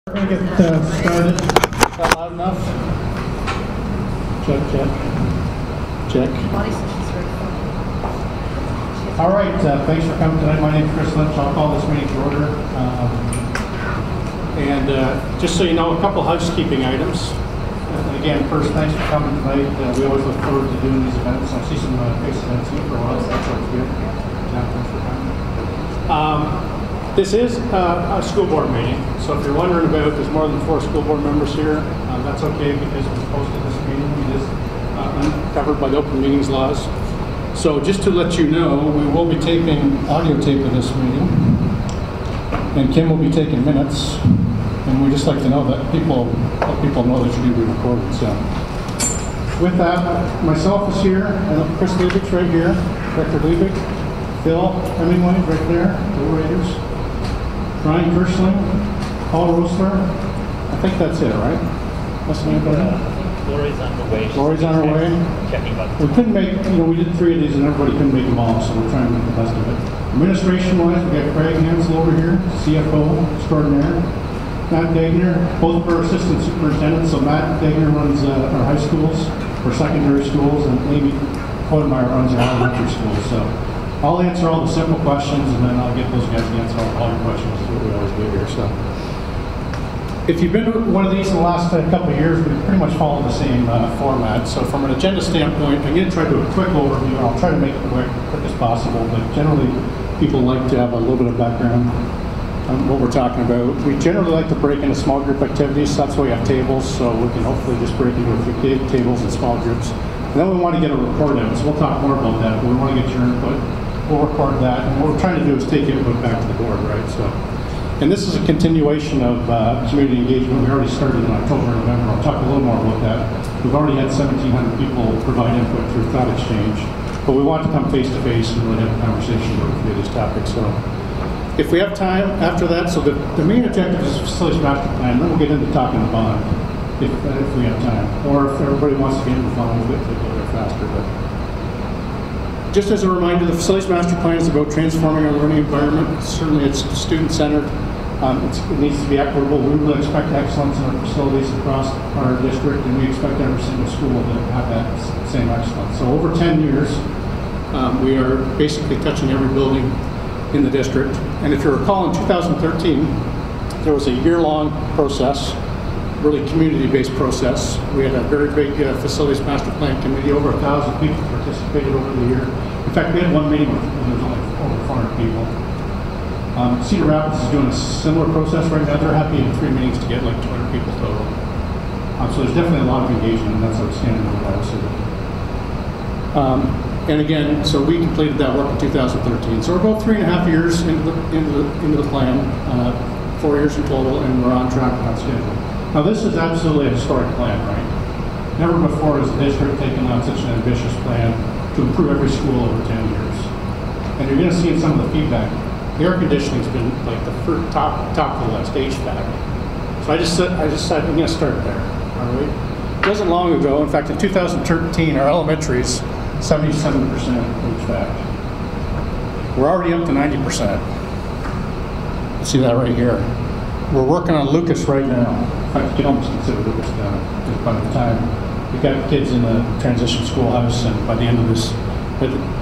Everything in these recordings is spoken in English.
We're going to get started. Is that loud enough? Check, check. Check. All right, thanks for coming tonight. My name is Chris Lynch. I'll call this meeting to order. Just so you know, a couple housekeeping items. Again, first, thanks for coming tonight. We always look forward to doing these events. I see some faces I haven't seen for a while, so that's always good. Thanks for coming. This is a school board meeting, so if you're wondering about there's more than 4 school board members here, that's okay because we posted this meeting. It is covered by the open meetings laws. So just to let you know, we will be taking audio tape of this meeting, and Kim will be taking minutes, and we just like to know that let people know that you're going to be recorded. So with that, myself is here, and Chris Liebig's right here, Director Liebig, Phil Hemingway right there, the Raiders. Ryan Kirschling, Paul Rosler. I think that's it, right? Lori's on her way. Lori's on her way. Checking about we couldn't make, we did 3 of these and everybody couldn't make them all, so we're trying to make the best of it. Administration-wise, we got Craig Hansel over here, CFO extraordinaire. Matt Degner, both of our assistant superintendents. So Matt Degner runs our high schools, or secondary schools, and Amy Hodenmeyer runs our elementary schools. So I'll answer all the simple questions, and then I'll get those guys to answer all your questions. That's what we always do here. So, if you've been to one of these in the last couple of years, we pretty much follow the same format. So, from an agenda standpoint, I'm going to try to do a quick overview. I'll try to make it quick as possible, but generally, people like to have a little bit of background on what we're talking about. We generally like to break into small group activities. So that's why we have tables, so we can hopefully just break into a few tables and small groups. And then we want to get a report out. So we'll talk more about that, but we want to get your input. We'll record that, and what we're trying to do is take input back to the board, right? So, and this is a continuation of community engagement. We already started in October and November. I'll talk a little more about that. We've already had 1,700 people provide input through Thought Exchange, but we want to come face to face and really have a conversation about these topics. So, if we have time after that, so the main objective is facilities master plan. Then we'll get into talking the bond if we have time, or if everybody wants to get into the bond, we'll get a little faster. But just as a reminder, the Facilities Master Plan is about transforming our learning environment. Certainly it's student-centered. It needs to be equitable. We really expect excellence in our facilities across our district, and we expect every single school to have that same excellence. So over 10 years, we are basically touching every building in the district. And if you recall, in 2013, there was a year-long process, really community-based process. We had a very big Facilities Master Plan Committee. Over 1,000 people participated over the year. In fact, we had one meeting where there was only over 400 people. Cedar Rapids is doing a similar process right now. They're happy in 3 meetings to get like 200 people total. So there's definitely a lot of engagement, and that's outstanding in the City. And again, so we completed that work in 2013. So we're about 3.5 years into the plan, 4 years in total, and we're on track and on schedule. Now this is absolutely a historic plan, right? Never before has the district taken on such an ambitious plan to improve every school over 10 years. And you're going to see in some of the feedback, the air conditioning's been like the first top of the list, HVAC. So I just said I'm going to start there, all right? It wasn't long ago, in fact in 2013, our elementary's 77% HVAC. We're already up to 90%. See that right here. We're working on Lucas right now. In fact, you can almost consider Lucas done. Because by the time we've got kids in the transition schoolhouse, and by the end of this,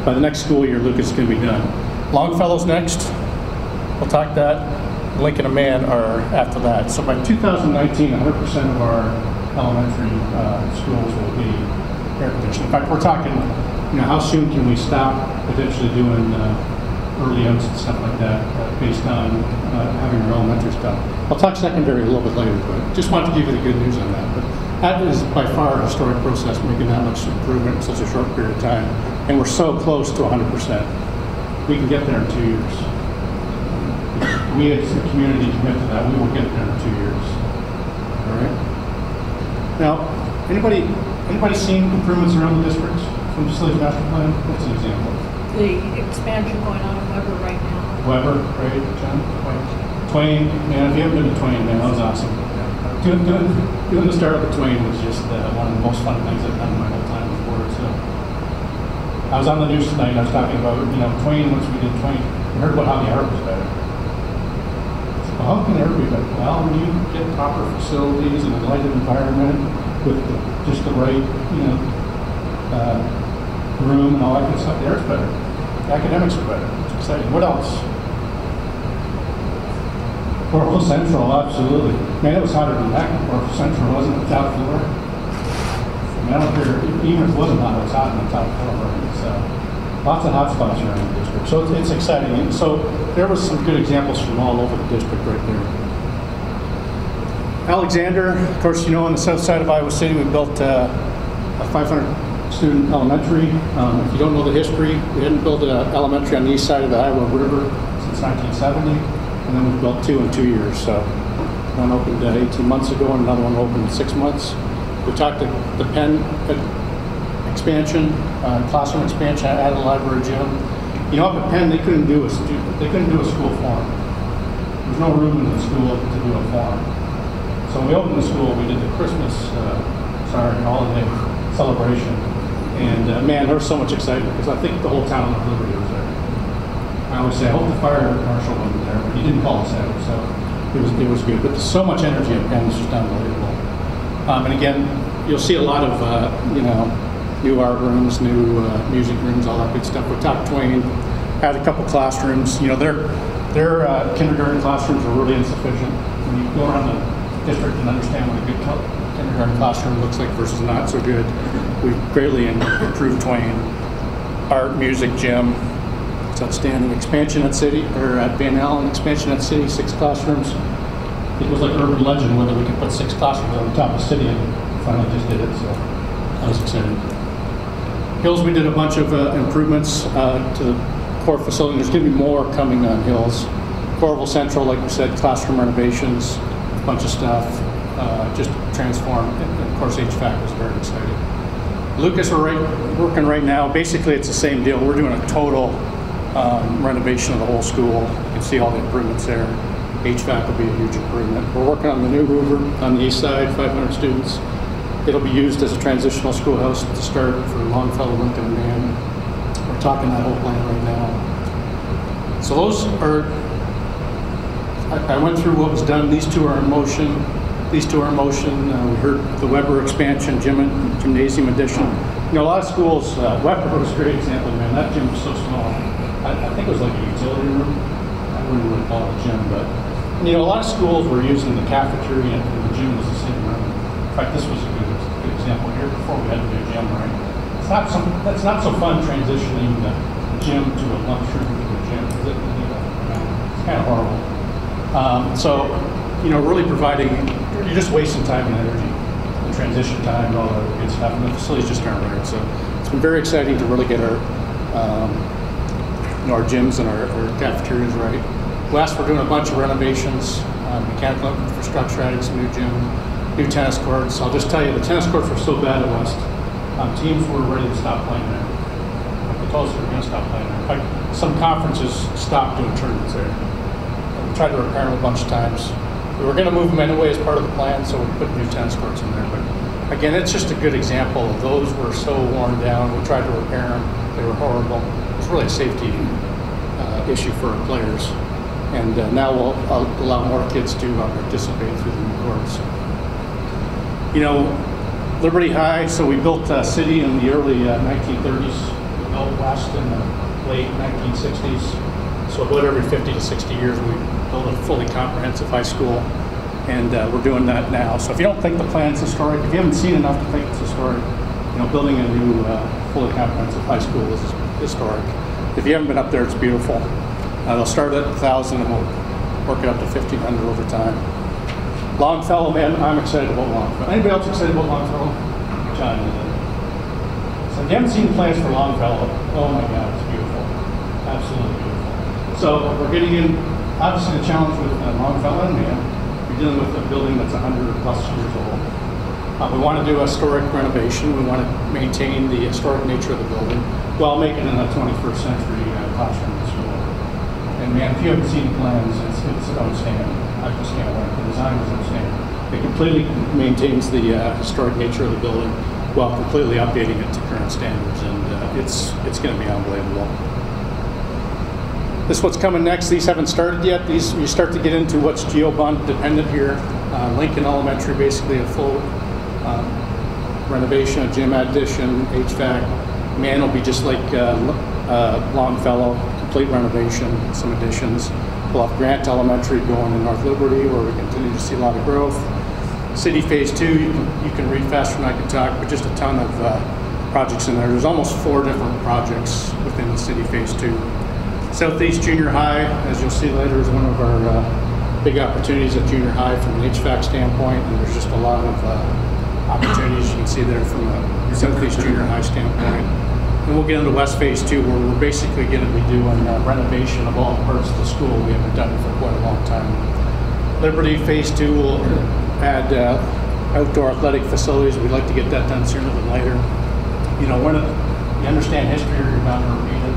by the next school year, Lucas is going to be done. Longfellow's next. We'll talk that. Lincoln and Man are after that. So by 2019, 100% of our elementary schools will be air conditioned. In fact, we're talking, how soon can we stop potentially doing early outs and stuff like that based on having our elementary stuff. I'll talk secondary a little bit later, but just wanted to give you the good news on that. But that is by far a historic process, making that much improvement in such a short period of time. And we're so close to 100%. We can get there in 2 years. We as a community commit to that. We will get there in 2 years. All right? Now, anybody seen improvements around the district from the Facilities Master Plan? What's an example? The expansion going on in Weber right now. Weber, right, John? Twain, man, if you haven't been to Twain, man, that was awesome. Doing the start of the Twain was just one of the most fun things I've done in my whole time before. So I was on the news tonight, and I was talking about, Twain, once we did Twain, we heard about how the art was better. well, how can there be better? Well, when you get proper facilities and a lighted environment with just the right, room and all that good stuff, there it's better. Academics are better. It's exciting. What else? Corporal Central, absolutely. Man, it was hotter than that in Corporal Central, wasn't it? Top floor. I mean, I don't care, even if it wasn't hot, it was hot on the top floor, right? So, lots of hot spots around the district. So it's exciting. And so there was some good examples from all over the district right there. Alexander, of course, on the south side of Iowa City, we built a 500-student elementary. If you don't know the history, we hadn't built an elementary on the east side of the Iowa River since 1970, and then we built 2 in 2 years. So one opened 18 months ago, and another one opened 6 months. We talked to the Penn expansion, classroom expansion, added a library gym. Up at Penn, they couldn't do a school forum. There was no room in the school to do a forum. So when we opened the school, we did the Christmas, holiday celebration. And man, there was so much excitement because I think the whole town of Liberty was there. I always say, I hope the fire marshal wasn't there, but he didn't call us out, so it was good. But there's so much energy at Penn, it's just unbelievable. And again, you'll see a lot of, new art rooms, new music rooms, all that good stuff. We talked Twain, had a couple classrooms. Their kindergarten classrooms are really insufficient. When you go around the district and understand what a good kindergarten classroom looks like versus not so good, we've greatly improved Twain. Art, music, gym, it's outstanding. Expansion at City, or at Van Allen, expansion at City, 6 classrooms. It was like urban legend whether we could put 6 classrooms on the top of the city, and we finally just did it, so I was excited. Hills, we did a bunch of improvements to the core facility. There's going to be more coming on Hills. Corporal Central, like we said, classroom renovations, a bunch of stuff, just transformed. And of course, HVAC was very exciting. Lucas, we're working right now. Basically, it's the same deal. We're doing a total renovation of the whole school. You can see all the improvements there. HVAC will be a huge improvement. We're working on the new Hoover on the east side, 500 students. It'll be used as a transitional schoolhouse to start for Longfellow, Lincoln, and Man. We're talking that whole plan right now. So those are, I went through what was done. These two are in motion. We heard the Weber expansion, gymnasium addition. A lot of schools, Weber was a great example, man. That gym was so small. I think it was like a utility room. I wouldn't really call it a gym, but a lot of schools were using the cafeteria and the gym was the same room. In fact, this was a good example here before we had to do a gym, right? That's not so fun transitioning the gym to a lunchroom to a gym. It's kind of horrible. Really providing, you're just wasting time and energy, the transition time and all that good stuff, and the facilities just aren't there. So it's been very exciting to really get our gyms and our cafeterias right. West, we're doing a bunch of renovations, mechanical infrastructure, adding some new gym, new tennis courts. I'll just tell you, the tennis courts were so bad at West. Teams were ready to stop playing there. They told us they were going to stop playing there. In fact, some conferences stopped doing tournaments there. We tried to repair them a bunch of times. We were going to move them anyway as part of the plan, so we put new tennis courts in there. But again, it's just a good example. Those were so worn down. We tried to repair them. They were horrible. It was really a safety issue for our players. And now we'll allow more kids to participate through the new courts. Liberty High, so we built a city in the early 1930s. We built West in the late 1960s. So about every 50 to 60 years, we build a fully comprehensive high school. And we're doing that now. So if you don't think the plan's historic, if you haven't seen enough to think it's historic, building a new fully comprehensive high school is historic. If you haven't been up there, it's beautiful. They'll start at 1,000 and we'll work it up to 1,500 over time. Longfellow, man, I'm excited about Longfellow. Anybody else excited about Longfellow? John is it. So if you haven't seen the plans for Longfellow, oh my God, it's beautiful. Absolutely beautiful. So we're getting in, obviously the challenge with Longfellow and Man, you're dealing with a building that's 100 plus years old. We want to do a historic renovation. We want to maintain the historic nature of the building while making it a 21st century classroom school. And man, if you haven't seen the plans, it's outstanding. I just can't wait. The design is outstanding. It completely maintains the historic nature of the building while completely updating it to current standards, and it's going to be unbelievable. This is what's coming next. These haven't started yet. These, you start to get into what's GeoBond dependent here. Lincoln Elementary, basically a full renovation, a gym addition, HVAC. Man will be just like Longfellow, complete renovation, some additions. We'll have Grant Elementary going in North Liberty, where we continue to see a lot of growth. City Phase 2, you can read faster than I can talk, but just a ton of projects in there. There's almost 4 different projects within the City Phase 2. Southeast Junior High, as you'll see later, is one of our big opportunities at junior high from an HVAC standpoint, and there's just a lot of opportunities you can see there from a Southeast Junior High standpoint. And we'll get into West Phase 2, where we're basically going to be doing renovation of all parts of the school. We haven't done it for quite a long time. Liberty Phase 2 will add outdoor athletic facilities. We'd like to get that done sooner than later. You know, when you understand history, you're bound to repeat it.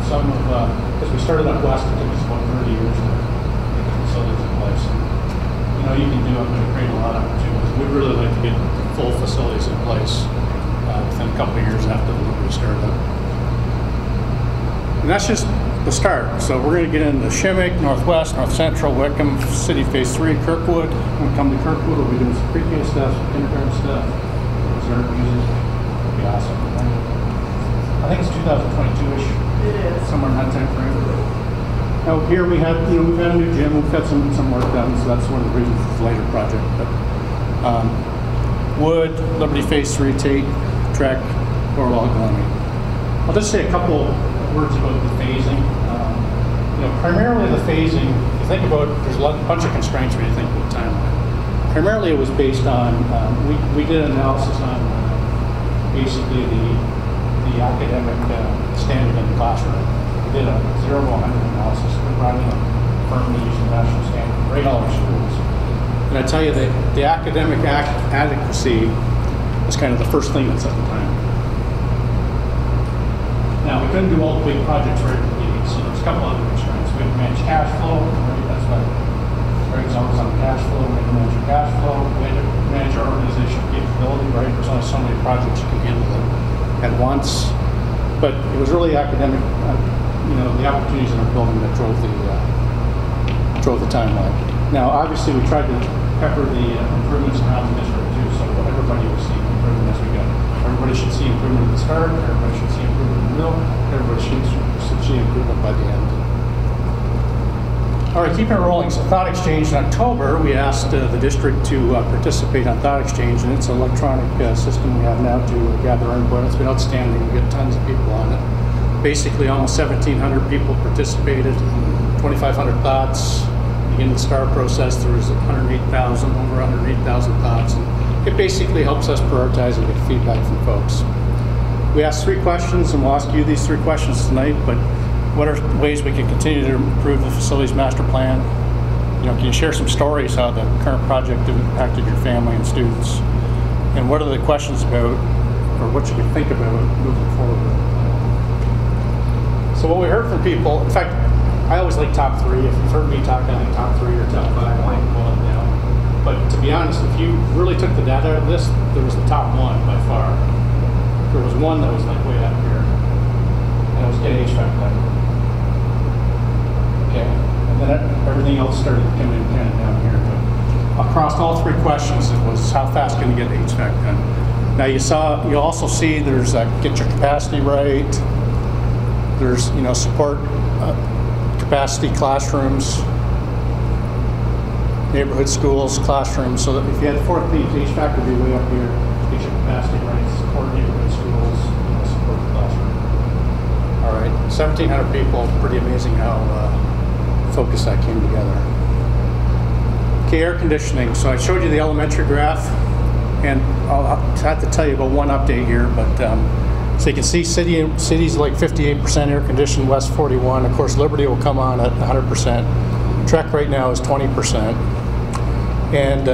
Some of, because we started up west, it took us about 30 years to get the facilities in place. And, you know, you can do it, but it creates a lot of opportunities. We'd really like to get full facilities in place within a couple of years after the Liberty startup. And that's just the start. So we're going to get into Shimmick, Northwest, North Central, Wickham, City Phase 3, Kirkwood. When we come to Kirkwood, we'll be doing some pre-K stuff, kindergarten stuff, reserve music. It'll be awesome. I think it's 2022-ish. It is. Somewhere in that time frame. Now here we have, you know, we've got a new gym. We've got some work done, so that's one of the reasons for the later project. But Wood, Liberty Phase 3, Tate, Trek, Orwell, Glennie. I'll just say a couple words about the phasing. You know, primarily the phasing, if you think about, there's a bunch of constraints when you think about timeline. Primarily it was based on, we did an analysis on basically the academic standard in the classroom. We did a 0 to 100 analysis. We're running a firmly using national standard, rate all our schools. And I tell you that the academic adequacy was kind of the first thing that's at the time. Now, we couldn't do all the big projects right at the beginning, so there's a couple other constraints. We had to manage cash flow, right? That's why Greg's always on cash flow. We had to manage your cash flow. We had to manage our organizational capability, right? There's only so many projects you can handle at once. But it was really academic, you know, the opportunities in our building that drove the timeline. Now, obviously, we tried to pepper the improvements around the district too, so everybody will see improvement as we go. Everybody should see improvement at the start. Everybody should see improvement in the middle. Everybody should see improvement by the end. All right, keeping it rolling. So Thought Exchange in October, we asked the district to participate on Thought Exchange, and it's an electronic system we have now to gather input. It's been outstanding. We get tons of people on it. Basically, almost 1,700 people participated, 2,500 thoughts. Begin the STAR process, there was over 108,000 thoughts. And it basically helps us prioritize and get feedback from folks. We asked 3 questions, and we'll ask you these 3 questions tonight, but what are ways we can continue to improve the facilities master plan? You know, can you share some stories how the current project impacted your family and students? And what are the questions about, or what should we think about moving forward? So what we heard from people, in fact, I always like top 3. If you've heard me talk, I think top 3 or top 5, I like pulling it down. But to be honest, if you really took the data out of this, there was the top 1 by far. There was one that was like way up here, and it was get HVAC done. Okay, and then everything else started coming kind of down here. But across all 3 questions, it was how fast can you get the HVAC done? Now you also see there's get your capacity right. There's, you know, support capacity classrooms, neighborhood schools, classrooms. So that if you had 4 things, HVAC would be way up here. Get your capacity right, support neighborhood schools, you know, support the classroom. All right, 1,700 people. Pretty amazing how focused that came together. Okay, air conditioning. So I showed you the elementary graph, and I'll have to tell you about one update here, but so you can see cities like 58% air conditioned, West 41. Of course, Liberty will come on at 100%. Trek right now is 20%. And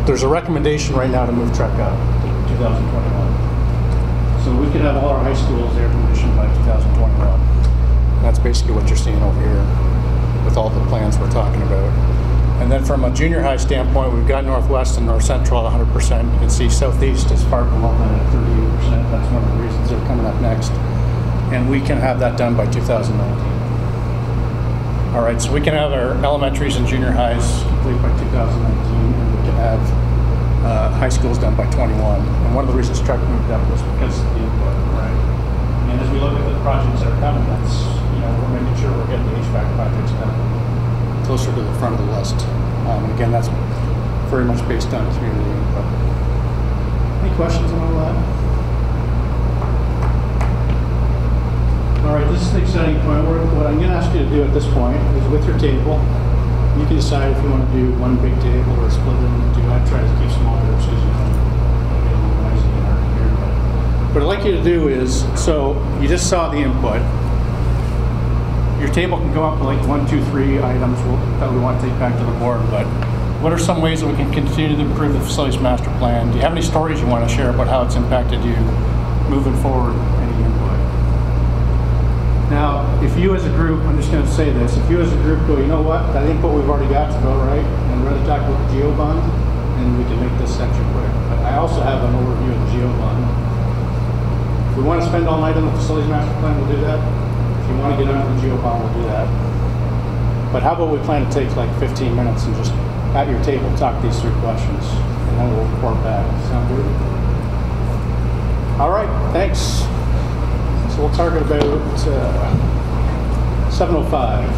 there's a recommendation right now to move Trek up to 2021. So we could have all our high schools air conditioned by 2021. And that's basically what you're seeing over here with all the plans we're talking about. And then from a junior high standpoint, we've got Northwest and North Central at 100%. You can see Southeast is far below that at 38%. That's one of the reasons they're coming up next. And we can have that done by 2019. All right, so we can have our elementaries and junior highs complete by 2019, and we can have high schools done by 21. And one of the reasons Chuck moved up was because of the input, right? And as we look at the projects that are coming, that's, we're making sure we're getting the HVAC projects done closer to the front of the list. And again, that's very much based on community input. Any questions on all that? All right, this is the exciting point. What I'm going to ask you to do at this point is with your table, you can decide if you want to do one big table or split it into two. I try to keep small groups because get a little noisy and hard to hear. But what I'd like you to do is, so you just saw the input. Your table can go up to like 1, 2, 3 items that we want to take back to the board. But what are some ways that we can continue to improve the facilities master plan? Do you have any stories you want to share about how it's impacted you moving forward? Any input? Now, if you as a group, I'm just going to say this, if you as a group go, you know what, that input we've already got to go right, and we'd rather talk about the GEO bond, and we can make this section quick. But I also have an overview of the GEO bond. If we want to spend all night on the facilities master plan, we'll do that. If you want to get under the GEO bond, we'll do that. But how about we plan to take like 15 minutes and just at your table talk these through questions, and then we'll report back. Sound good? All right, thanks. So we'll target about 7:05.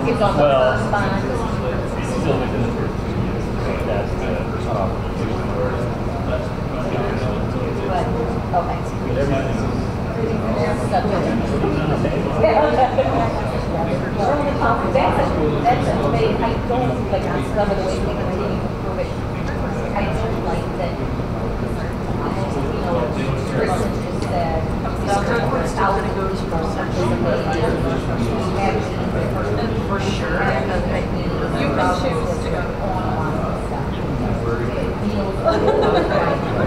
It's on the first bond. Still within the first 2 years. That's the first opportunity. But, okay. That's a big, I don't like on some of the ways things are being improved. I don't like that, you know, Kristen just said, the out of goes for for sure. You can choose to go on.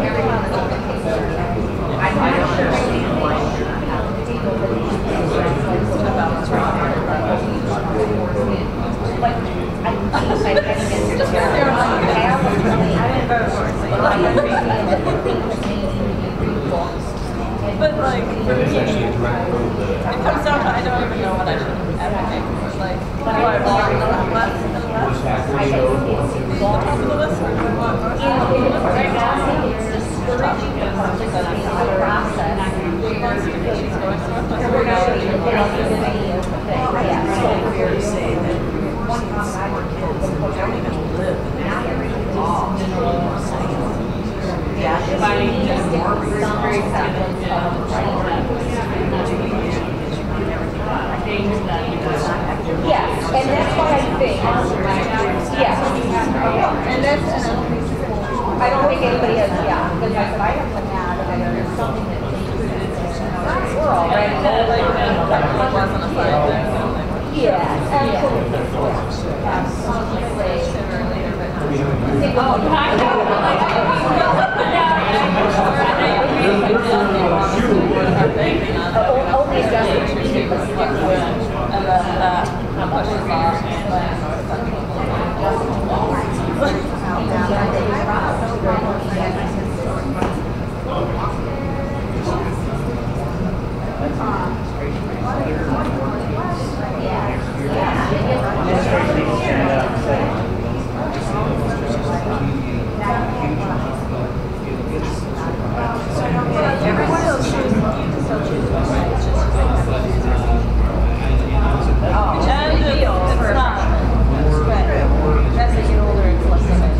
Everyone is on vacation. I'm not sure I can like I just there but like for me, it comes down to I don't even know what I should advocate for. Like, do I want less and less? The top of the list, or do I want more? Right now, it's discouraging the process. She's going so much. Fair to say that one of our kids don't even live in the law. Yeah, yes, and that's why I think, yes, and that's, I don't think anybody has, because I said I have to add, and there's something that we're already, It wasn't a side thing. yes, absolutely, absolutely. Only adjustment we did was stick with, And then that pushes off. Everyone else should, you can still choose one, right? It's just And it's not. as they get older, it's less of it.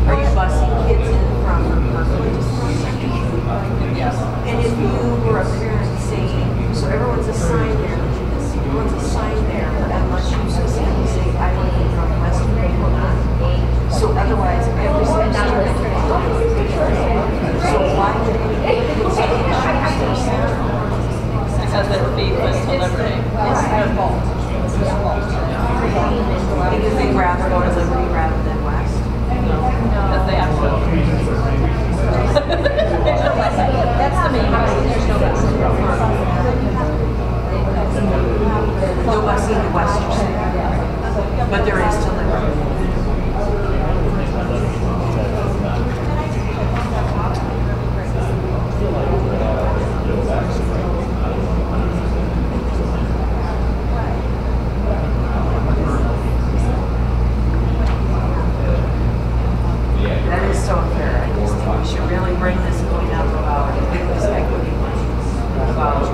Are you busing kids in from Berkeley to school? Yes. And if you were a parent saying, so everyone's assigned there, everyone's assigned there, unless you specifically say, I want to be from West Berkeley. So otherwise, every single student. So why would anybody choose that? Because it feeds to liberty. It's their fault. Because they'd rather go to Liberty rather than West. Because they actually. That's the main reason. There's no No busing to West, you're saying. But there is to Liberty. That is so unfair. I just think we should really bring this point up about this equity, about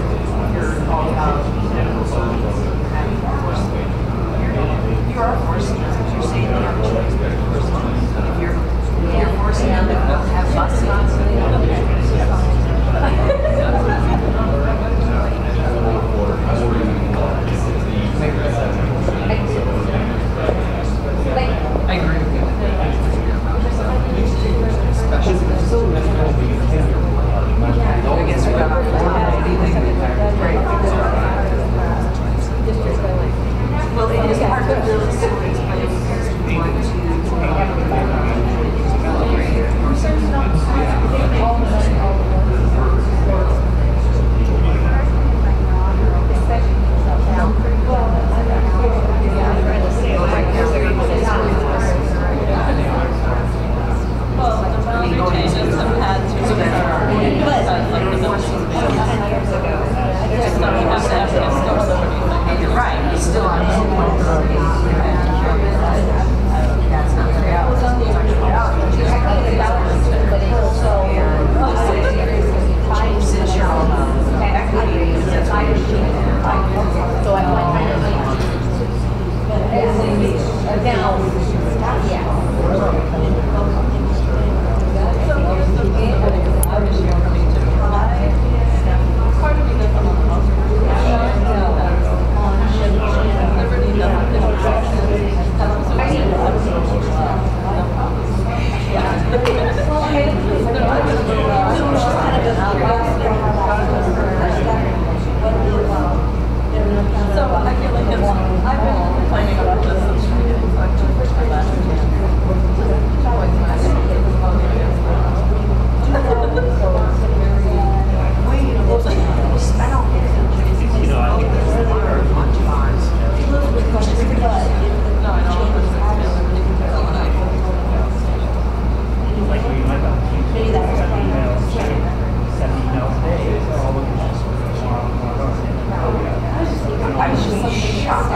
shocked.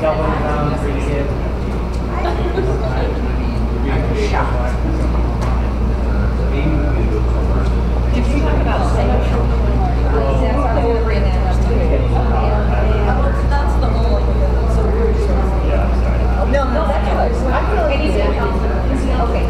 Doubling down pretty good. I'm shocked. Did you talk about social? That's our whole agreement. That's the whole. No, that's good. I feel like okay.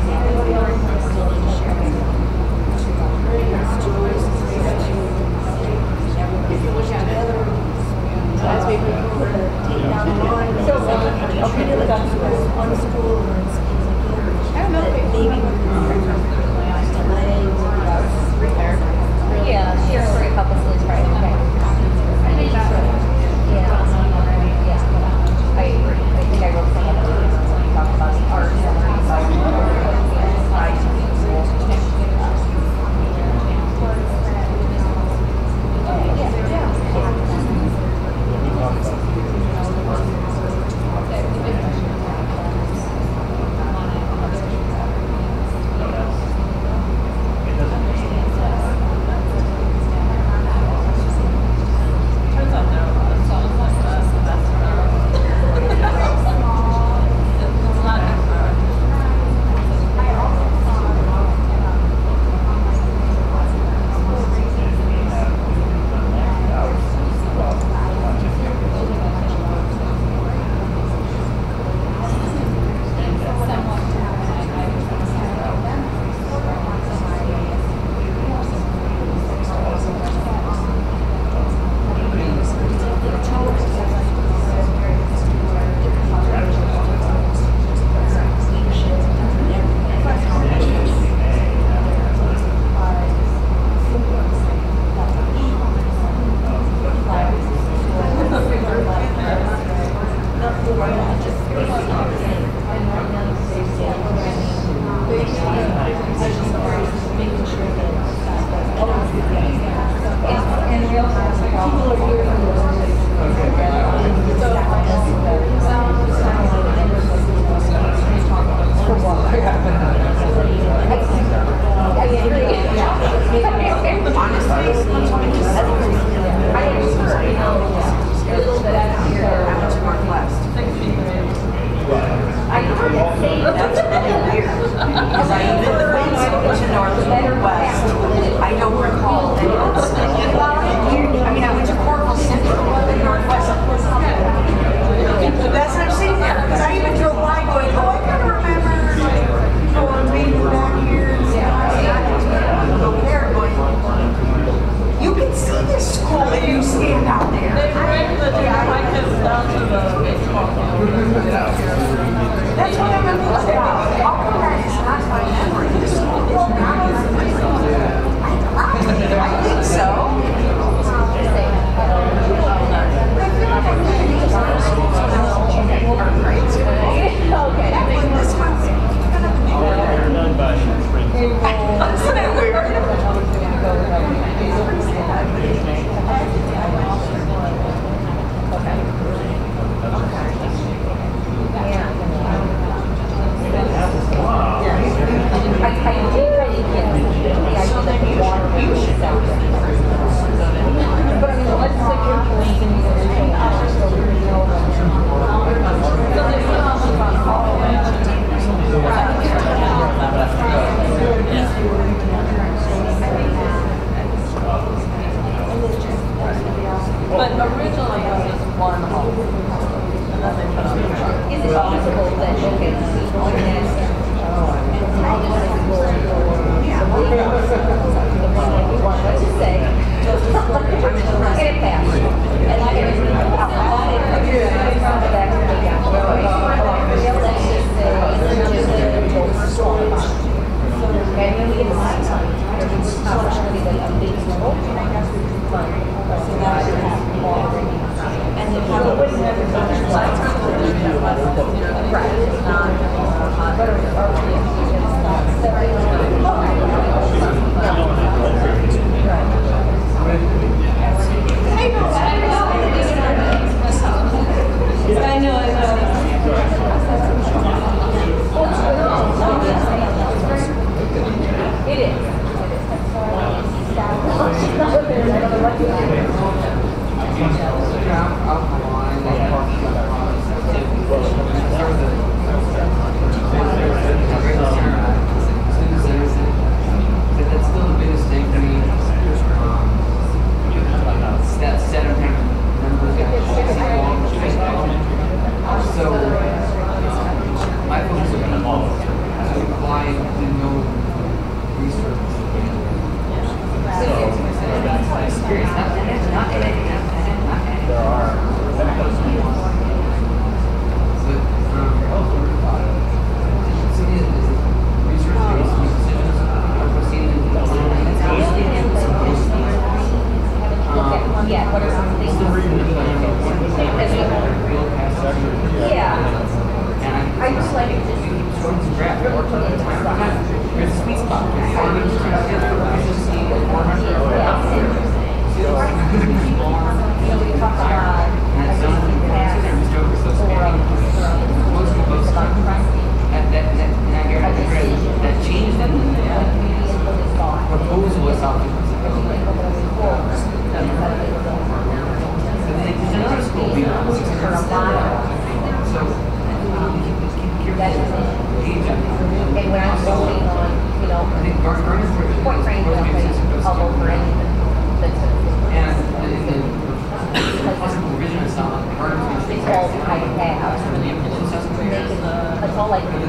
Yeah, share a story about this is right. Okay. Yeah. I agree. I think I wrote some of those when you talked about the art and Turns out there are a lot of songs like that. So that's it's not But originally it was just one home. And then they put on the truck. Is it possible that, okay, we own it, and I just like go for the one that you want, let's just say, get it passed. And I get it, from the back of the gap. Let's just say, it's just a first one. And then we get the next one, there's a possibility that a big smoke, so that should happen already. And then how it was never done. Right. It's not but it's already I know. It is. That's still the biggest thing for me. That set of numbers got so my focus would be to apply the no research. So experience, not There are. So research-based decisions are proceeding Yeah, what are some things? Yeah. I just like it just looking into stuff. There's a sweet spot. You know, we talk about, I think we have forums about trusting that changed the proposal was something. There's another school we know. So and when I'm voting on, you know, point range, I'll vote for anything that's possible revision of some it's all I have. That's all I can do.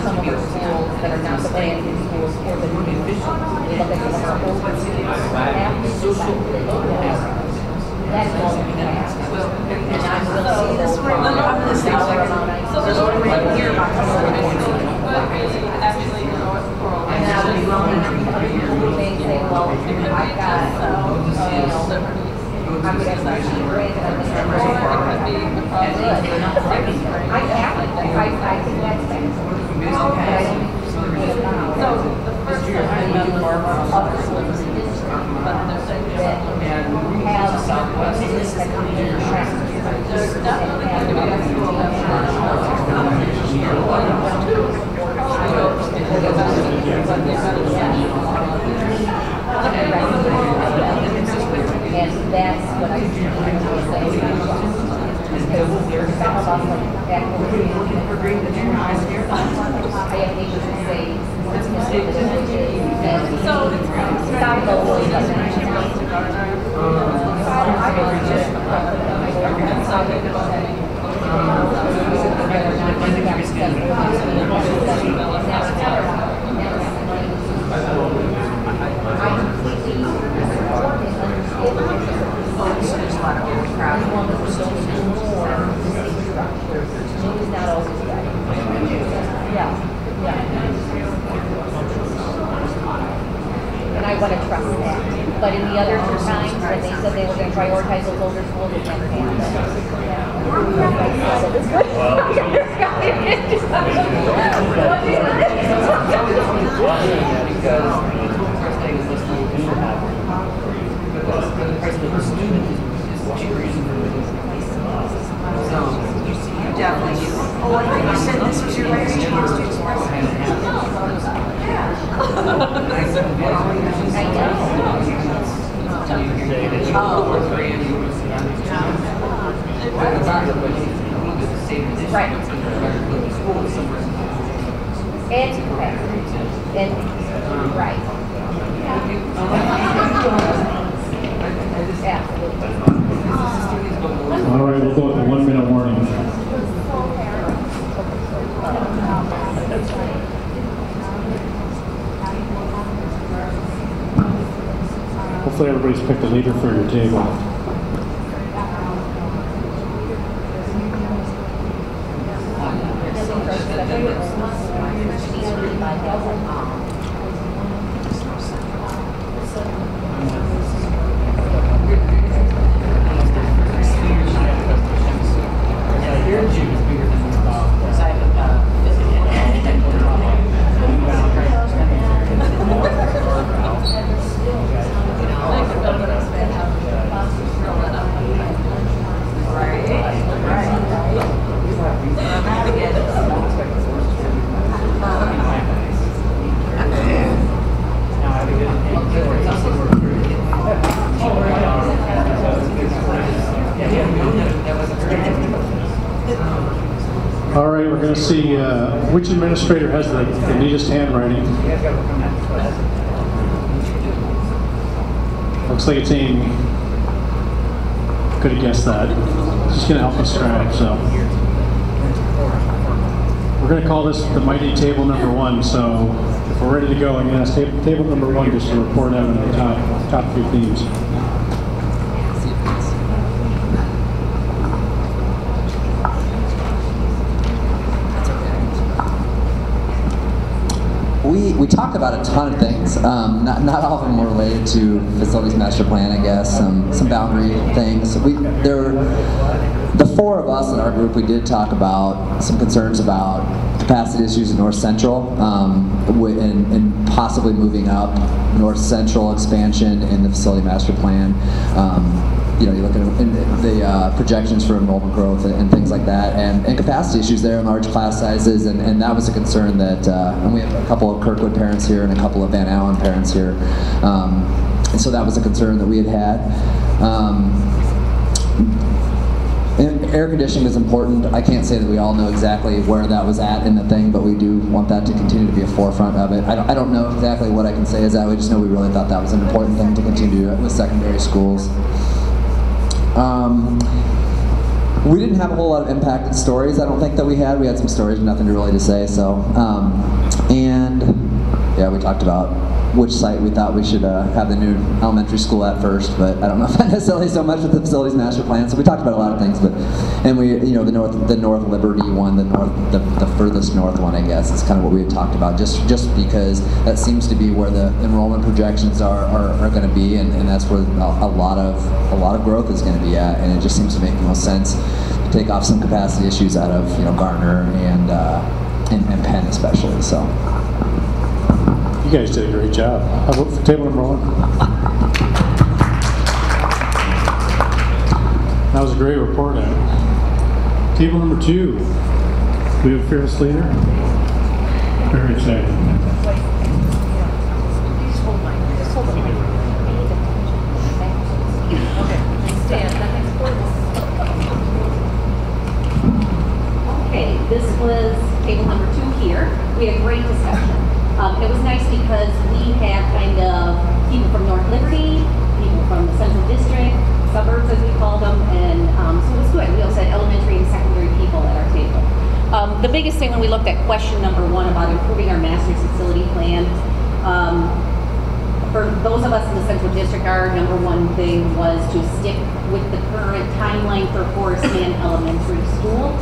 Some of the schools that are not the brand new schools or the new officials, we look at some of our older schools. That's all we have. And I'm willing to go from the dollar amount I So there's one right here about actually, you know, and then I would be willing to other people may say, well, I've got, you know, I'm going to actually grade and I'm going to grade. I'm happy. I think that's fantastic. Okay. So the first time I met with other schools in the district, but there's and have Southwest business that come in and track. there's definitely going to be a school And that's what I say. Because some of us, like, back when we were in the junior high school, I have neighbors who say, let's just do this. And So some of those, and I want to trust that. But in the other two times when they said they were going to prioritize those older schools, it never You definitely do. Oh, I think you said this was your last chance to express it. Right. And capacity. And, right. Absolutely. All right, we'll go with the 1 minute warning. Hopefully everybody's picked a leader for your table. we're going to see which administrator has the neatest handwriting. Looks like it's Amy. Could have guessed that. She's going to help us scribe, so. We're going to call this the mighty table number 1, so if we're ready to go, I'm going to ask table number 1 just to report out on the top 3 themes. We talked about a ton of things. Not all of them were related to facilities master plan, I guess. Some boundary things. The 4 of us in our group, we did talk about some concerns about capacity issues in North Central, and possibly moving up North Central expansion in the facility master plan. You know, you look at the projections for enrollment growth and things like that, and capacity issues there in large class sizes, and that was a concern that, and we have a couple of Kirkwood parents here and a couple of Van Allen parents here, and so that was a concern that we had had. And air conditioning is important. I can't say that we all know exactly where that was at in the thing, but we do want that to continue to be a forefront of it. I don't know exactly what I can say is that. We just know we really thought that was an important thing to continue with secondary schools. We didn't have a whole lot of impacted stories, I don't think, that we had. We had some stories, but nothing really to say, so. And yeah, we talked about which site we thought we should have the new elementary school at first, but I don't know if that necessarily so much with the facilities master plan. So we talked about a lot of things, but, and we, you know, the North Liberty one, the furthest north one, I guess, is kind of what we had talked about, just because that seems to be where the enrollment projections are going to be, and that's where a lot of growth is going to be at, and it just seems to make the most sense to take off some capacity issues out of, you know, Garner and Penn especially. So. You guys did a great job. How about for table number 1? That was a great report, Ed. Table number 2. We have a fearless leader. Very excited. Just hold mine. Just hold the mic. Okay. Stand. That makes Okay, this was table number 2 here. We had a great discussion. It was nice because we had kind of people from North Liberty, people from the Central District, suburbs as we call them, and so it was good. We also had elementary and secondary people at our table. The biggest thing when we looked at question number 1 about improving our master's facility plan, for those of us in the Central District, our number 1 thing was to stick with the current timeline for Horace Mann Elementary School.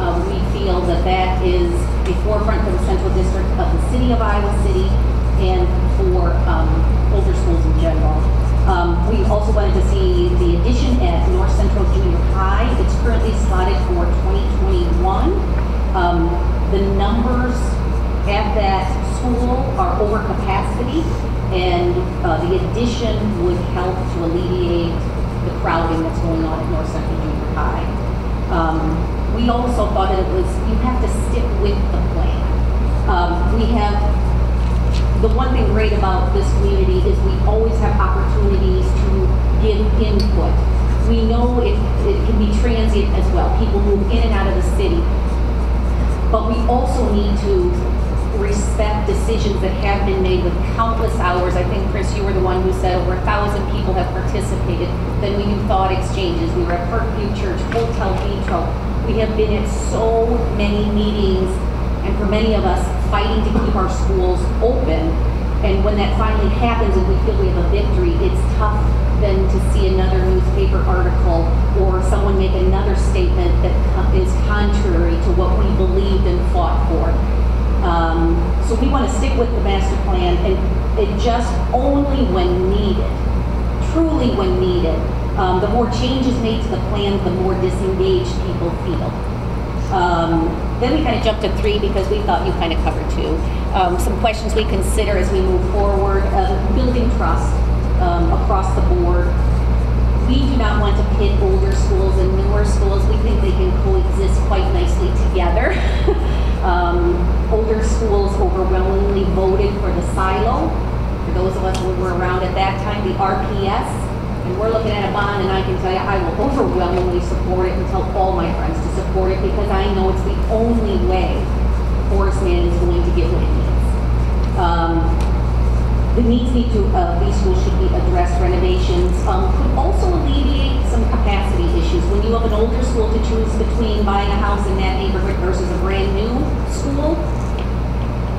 We feel that that is a forefront for the Central District of the City of Iowa City and for older schools in general. We also wanted to see the addition at North Central Junior High. It's currently slotted for 2021. The numbers at that school are over capacity, and the addition would help to alleviate the crowding that's going on at North Central Junior High. We also thought that you have to stick with the plan. We have, the one thing great about this community is we always have opportunities to give input. We know it can be transient as well. People move in and out of the city. But we also need to respect decisions that have been made with countless hours. I think, Chris, you were the one who said over 1,000 people have participated. Then we do thought exchanges. We were at Parkview Church, Hotel Vitro. We have been at so many meetings, and for many of us, fighting to keep our schools open. And when that finally happens and we feel we have a victory, it's tough then to see another newspaper article or someone make another statement that is contrary to what we believed and fought for. So we want to stick with the master plan, and it just only when needed, truly when needed. The more changes made to the plan, the more disengaged people feel. Then we kind of jumped to 3 because we thought you kind of covered 2. Some questions we consider as we move forward. Building trust across the board. We do not want to pit older schools and newer schools. We think they can coexist quite nicely together. Older schools overwhelmingly voted for the silo. For those of us who were around at that time, the RPS. And we're looking at a bond, and I can tell you, I will overwhelmingly support it and tell all my friends to support it because I know it's the only way Horace Mann is going to get what it needs. The needs need to, these schools should be addressed. Renovations could also alleviate some capacity issues. When you have an older school to choose between buying a house in that neighborhood versus a brand new school,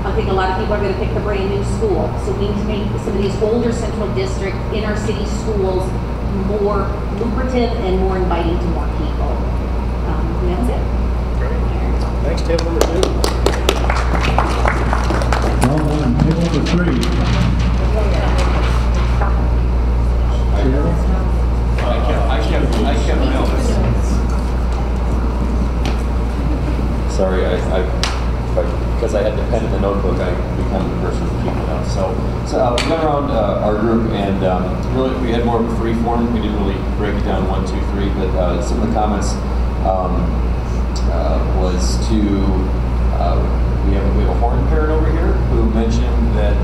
I think a lot of people are going to pick the brand new school. So we need to make some of these older central district inner city schools more lucrative and more inviting to more people. And that's it. Great. Thanks, table number 2. Well done. Table number 3. I kept notes. Sorry, because I had the pen in the notebook, I become the person who keeps it out. So we went around our group, and really we had more of a free form. We didn't really break it down 1, 2, 3, but some of the comments was to we have a Horn parent over here who mentioned that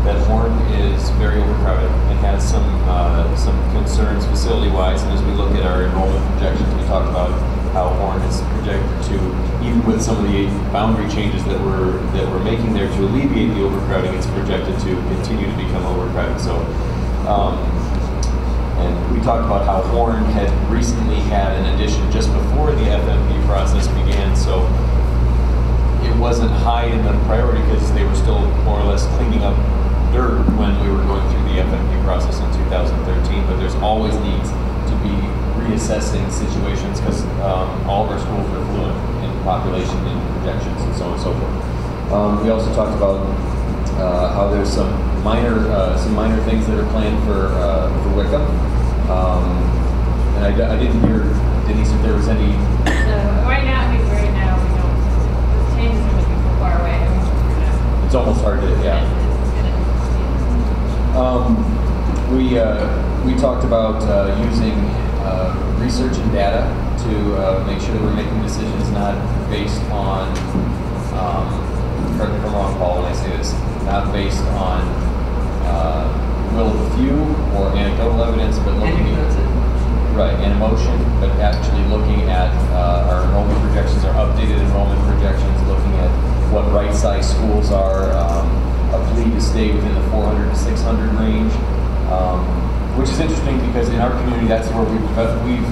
that Horn is very overcrowded and has some concerns facility-wise. And as we look at our enrollment projections, we talked about how Horn is projected to, even with some of the boundary changes that we're making there to alleviate the overcrowding, it's projected to continue to become overcrowded. So, and we talked about how Horn had recently had an addition just before the FMP process began. So it wasn't high in the priority because they were still more or less cleaning up dirt when we were going through the FMP process in 2013. But there's always needs to be reassessing situations because all of our schools are fluid in population and projections and so on and so forth. We also talked about how there's some minor things that are planned for Wickham. And I didn't hear, Denise, if there was any. Right now, we don't. The changes are looking so far away. It's almost hard to, yeah. We talked about using research and data to make sure that we're making decisions not based on, correct me if I'm wrong, Paul, when I say this, not based on will of the few or anecdotal evidence, but looking at, right, and emotion, but actually looking at our enrollment projections, our updated enrollment projections, looking at what right-sized schools are, a plea to stay within the 400 to 600 range, which is interesting because in our community, that's where we've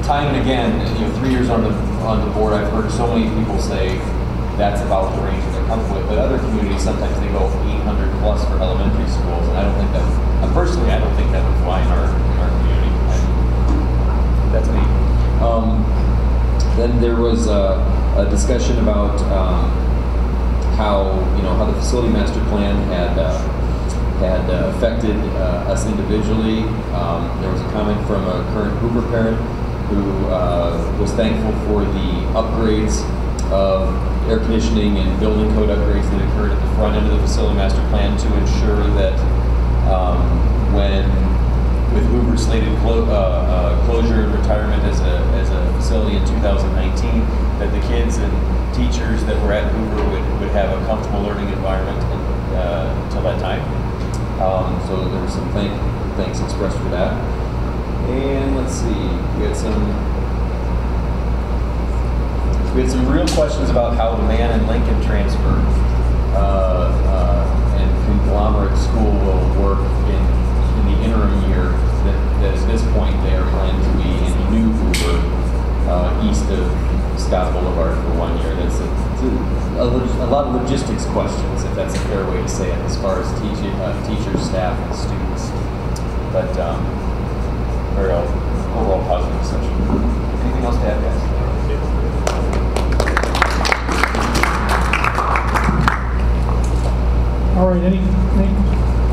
time and again, 3 years on the board, I've heard so many people say that's about the range that they're comfortable with. But other communities, sometimes they go 800 plus for elementary schools, and I don't think that, personally, I don't think that would fly in our community. That's me. Then there was a discussion about how the facility master plan had affected us individually. There was a comment from a current Hoover parent who was thankful for the upgrades of air conditioning and building code upgrades that occurred at the front end of the facility master plan to ensure that with Hoover's slated closure and retirement as a facility in 2019, that the kids and teachers that were at Hoover would have a comfortable learning environment until that time. So there were some thanks expressed for that. And let's see, we had some real questions about how the Mann and Lincoln transfer and conglomerate school will work in the interim year. That at this point they are planned to be in New Hoover, east of Scott Boulevard for 1 year. That's a lot of logistics questions, if that's a fair way to say it, as far as teachers, staff, and students. But very overall positive session. Anything else to add, guys? All right, any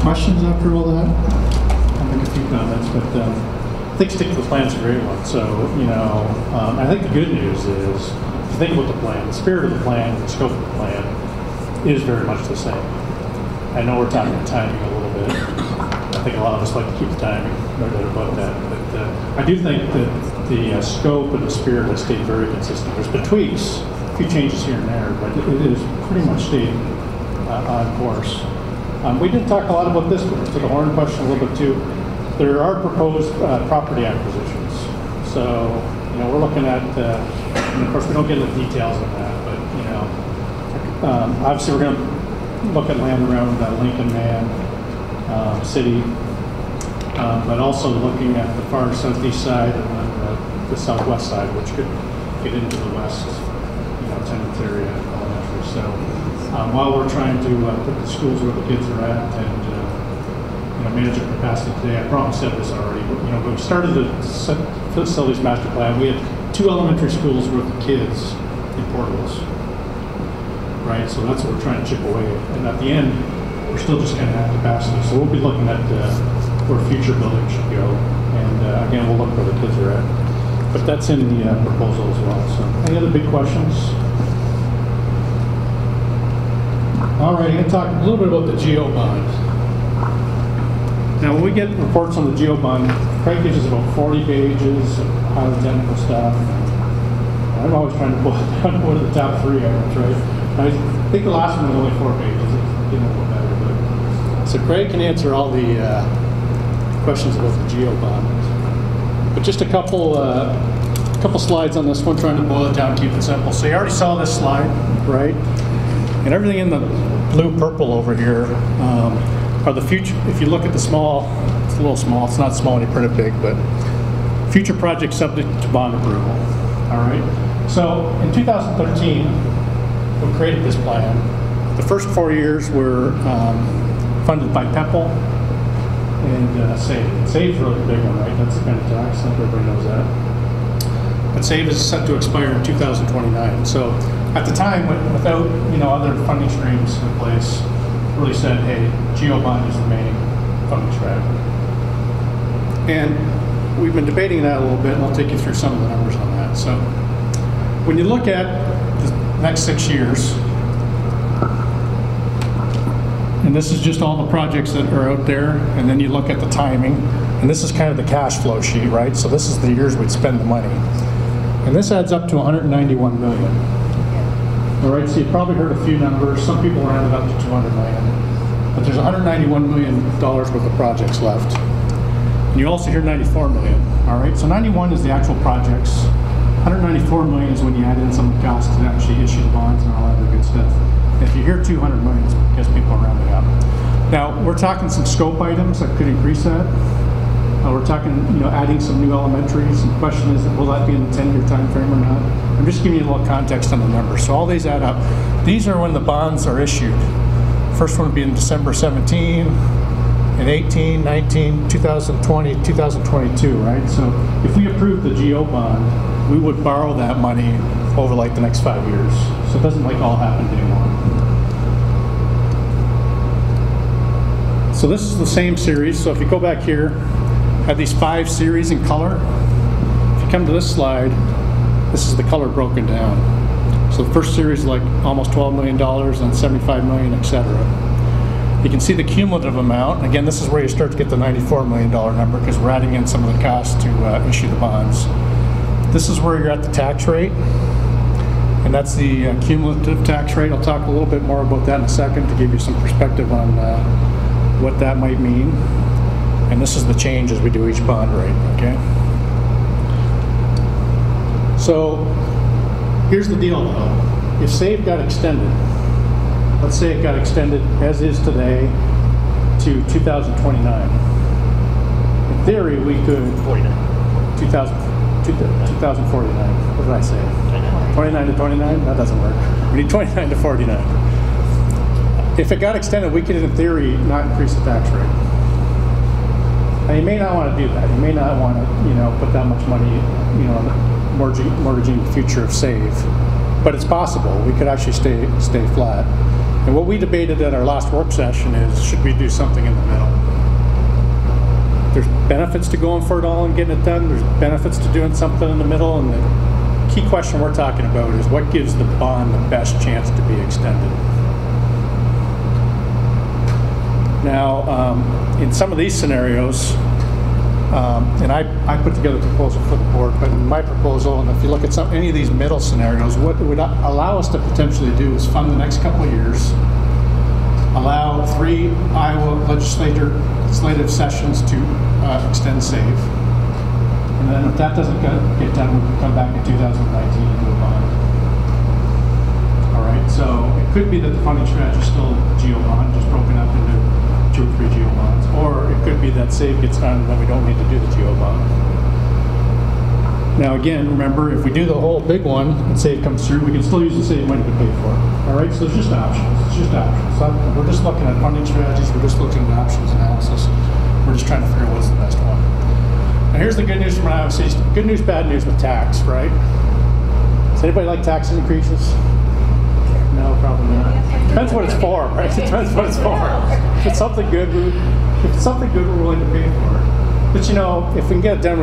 questions after all that? I'll make a few comments, but I think stick to the plan's a great one. So, I think the good news is, if you think about the plan, the spirit of the plan, the scope of the plan is very much the same. I know we're talking timing a little bit. I think a lot of us like to keep the timing, no doubt about that. But I do think that the scope and the spirit has stayed very consistent. There's been tweaks, a few changes here and there, but it is pretty much stayed on course. We did talk a lot about this, but to the Horn question a little bit too. there are proposed property acquisitions. So, you know, we're looking at, and of course we don't get into details of that, but, you know, obviously we're going to look at land around Lincoln, Man, City, but also looking at the far southeast side and then the southwest side, which could get into the west, you know, Tenants area elementary. So while we're trying to put the schools where the kids are at and you know, manage our capacity today, I probably said this already, but you know, when we started the facilities master plan, we had 2 elementary schools worth of kids in portables. Right, so that's what we're trying to chip away. And at the end, we're still just going to have capacity. So we'll be looking at where future buildings should go. And again, we'll look where the kids are at. But that's in the proposal as well. So any other big questions? All right, I'm going to talk a little bit about the GO bond. Now, when we get reports on the GO bond, Craig gives us about 40 pages of highly technical stuff. I'm always trying to pull it down to one of the top 3 items, right? I think the last one was only 4 pages. It didn't look better, but so Craig can answer all the questions about the GO bond. But just a couple slides on this one, trying to boil it down, keep it simple. So you already saw this slide, right? And everything in the blue-purple over here are the future. If you look at the small, it's a little small. It's not small when you print it big, but future projects subject to bond approval. All right. So in 2013. We created this plan. The first 4 years were funded by PEPL and SAVE. SAVE's really the big one, right? That's the kind of tax. I think everybody knows that. But SAVE is set to expire in 2029. So at the time, without other funding streams in place, really said, hey, GO bond is the main funding strategy. And we've been debating that a little bit, and I'll take you through some of the numbers on that. So when you look at next 6 years, and this is just all the projects that are out there, and then you look at the timing, and this is kind of the cash flow sheet, right? So this is the years we'd spend the money, and this adds up to 191 million. All right, so you've probably heard a few numbers. Some people round it up to 200 million, but there's 191 million dollars worth of projects left, and you also hear 94 million. All right, so 91 is the actual projects. 194 million is when you add in some of the costs to actually issue the bonds and all that other good stuff. And if you hear 200 million, it's because people are rounding up. Now, we're talking some scope items that could increase that. We're talking, adding some new elementaries. And the question is, will that be in the 10-year time frame or not? I'm just giving you a little context on the numbers. So all these add up. These are when the bonds are issued. First one would be in December 17, in 18, 19, 2020, 2022, right? So if we approve the GO bond, we would borrow that money over like the next 5 years. So it doesn't all happen day one. So this is the same series. So if you go back here, I have these 5 series in color. If you come to this slide, this is the color broken down. So the first series is like almost $12 million, and 75 million, etc. You can see the cumulative amount. And again, this is where you start to get the $94 million number because we're adding in some of the costs to issue the bonds. This is where you're at the tax rate, and that's the cumulative tax rate. I'll talk a little bit more about that in a second to give you some perspective on what that might mean. And this is the change as we do each bond rate, okay? So here's the deal though. If SAVE got extended, let's say it got extended as is today to 2029. In theory, we could 2049. What did I say? 29 to 29? That doesn't work. We need 29 to 49. If it got extended, we could, in theory, not increase the tax rate. Now, you may not want to do that. You may not want to, put that much money, mortgaging the future of SAVE. But it's possible. We could actually stay flat. And what we debated at our last work session is, should we do something in the middle? There's benefits to going for it all and getting it done. There's benefits to doing something in the middle. And the key question we're talking about is, what gives the bond the best chance to be extended? Now, in some of these scenarios, and I put together a proposal for the board, but in my proposal, and if you look at any of these middle scenarios, what it would allow us to potentially do is fund the next couple of years, allow 3 Iowa legislature legislative sessions to extend SAVE. And then if that doesn't get done, we can come back in 2019 and do a bond. All right, so it could be that the funding strategy is still GEO bond, just broken up into 2 or 3 GEO bonds. Or it could be that SAVE gets done and then we don't need to do the GEO bond. Now again, remember, if we do the whole big one and SAVE comes through, we can still use the SAVE money to pay for it. All right, so it's just options. It's just options. So we're just looking at funding strategies. We're just looking at options analysis. We're just trying to figure out what's the best one. Now here's the good news from Iowa City. Good news, bad news with tax, right? Does anybody like tax increases? No, probably not. Depends what it's for, right? It depends what it's for. If it's something good, we're willing to pay for it. But you know, if we can get it done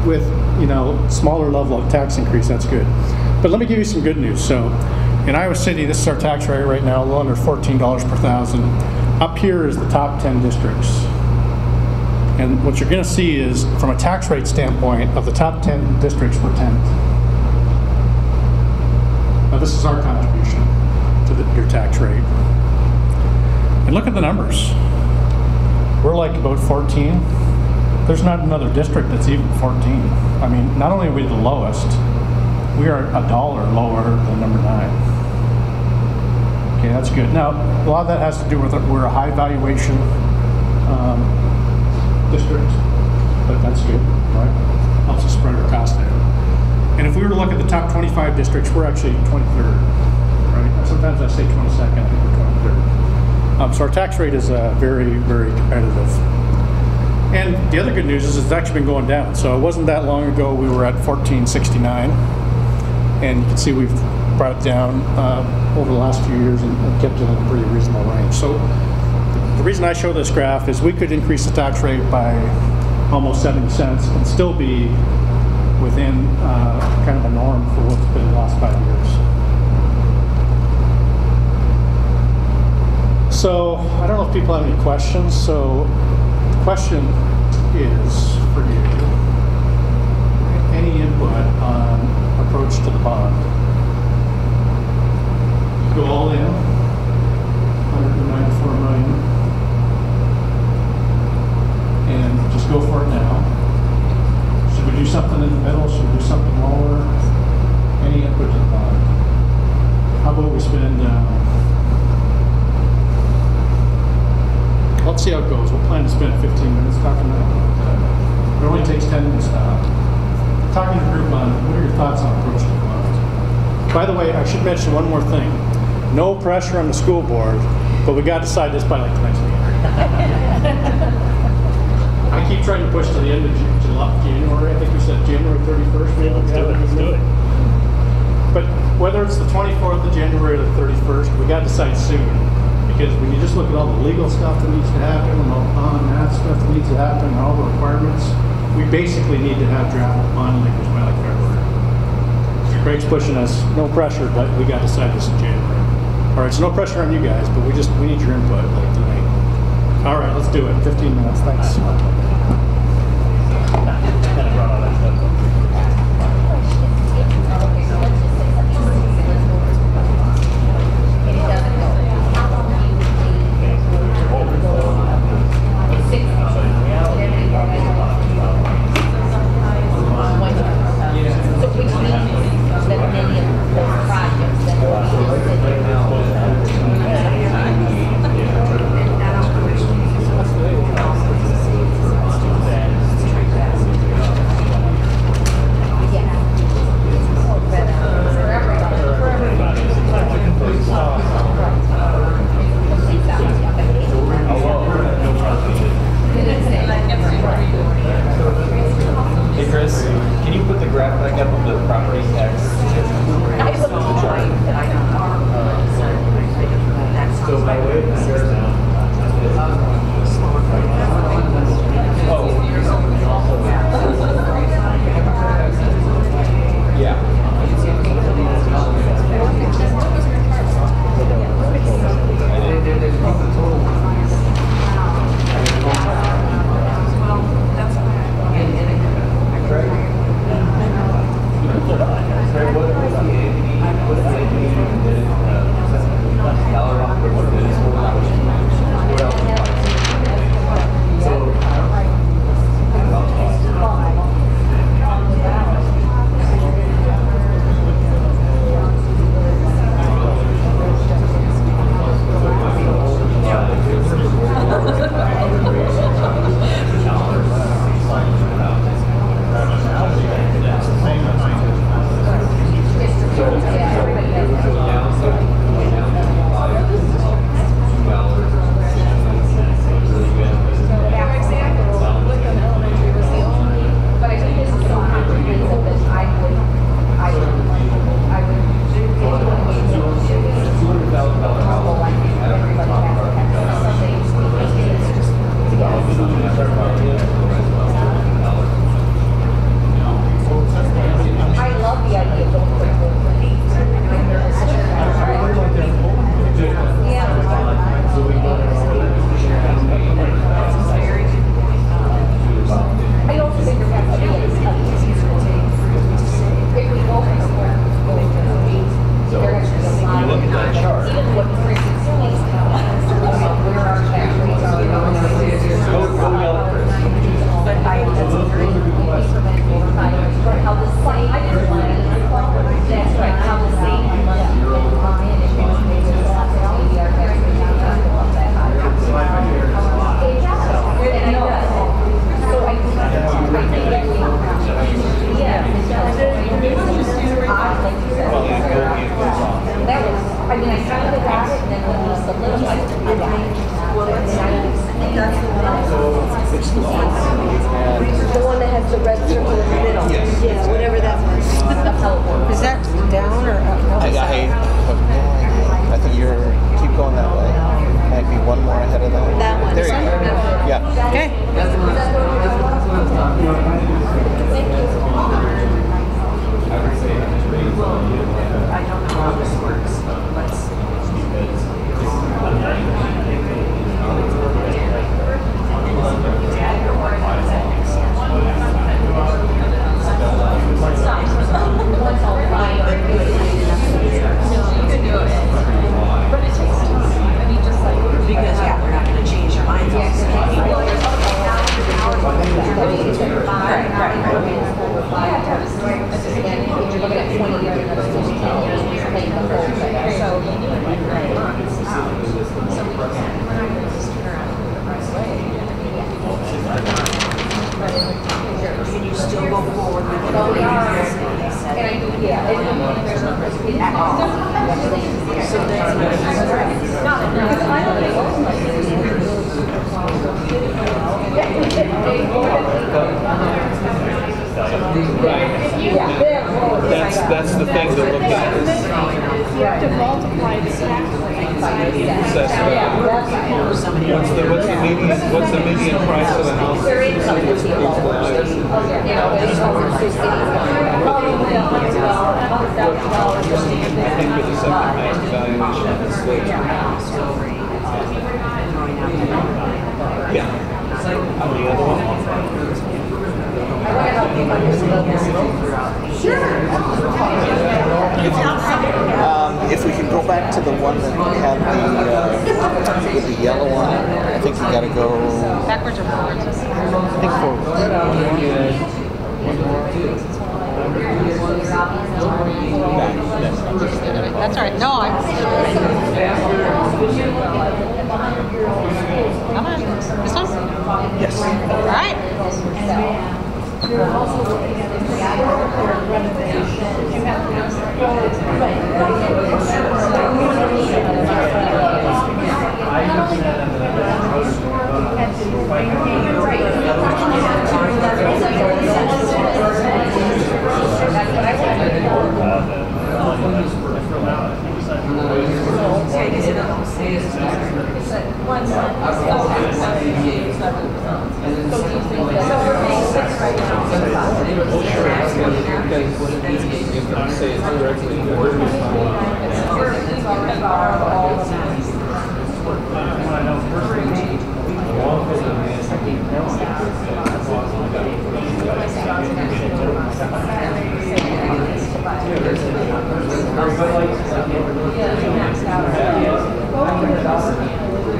with you know, smaller level of tax increase, that's good. But let me give you some good news. So in Iowa City, this is our tax rate right now, a little under $14 per thousand. Up here is the top 10 districts. And what you're going to see is, from a tax rate standpoint, of the top 10 districts, we're 10th. Now this is our contribution to your tax rate. And look at the numbers. We're like about 14. There's not another district that's even 14. I mean, not only are we the lowest, we are $1 lower than number 9. Okay, that's good. Now, a lot of that has to do with we're a high valuation district, but that's good, right? Helps us spread our cost out. And if we were to look at the top 25 districts, we're actually 23rd, right? Sometimes I say 22nd, I think we're 23rd. So our tax rate is very, very competitive. And the other good news is it's actually been going down. So it wasn't that long ago we were at 1469, and you can see we've brought it down over the last few years and kept it in a pretty reasonable range. So the reason I show this graph is we could increase the tax rate by almost 70 cents and still be within kind of a norm for what's been the last 5 years. So I don't know if people have any questions. So the question is for you, any input on approach to the bond? You go all in, 194 million, and just go for it now. Should we do something in the middle? Should we do something lower? Any input to the bond? How about we spend, let's see how it goes. We'll plan to spend 15 minutes talking about it. It only takes 10 minutes to talking to the group on what are your thoughts on approach to the bond. By the way, I should mention one more thing. No pressure on the school board, but we got to decide this by like the next meeting. I keep trying to push to the end of January. I think we said January 31st. Maybe let's do it. But whether it's the 24th of January or the 31st, we got to decide soon. Because when you just look at all the legal stuff that needs to happen, and all the math stuff that needs to happen, and all the requirements, we basically need to have draft bond language by like February. Craig's pushing us, no pressure, but we got to decide this in January. All right, so no pressure on you guys, but we need your input like tonight. All right, let's do it. 15 minutes. Thanks. the red circle in the middle. Yeah, whatever that was. Is that down or up? I have no idea. I think keep going that way. Might be one more ahead of that. That one. There you go. Yeah. Okay. I don't know how this works. Let's see. Because we're not going to change your minds. Can you still go forward with it? At all. So that's That's the thing to look at. You have to multiply the tax rate. What's the median price of the house? I think with the second highest valuation in the state. Yeah. On the other one. If we can go back to the one that had with the yellow on it, I think you got to go Backwards or forwards? I think forward. That's all right. No, Come on. This one? Yes. All right.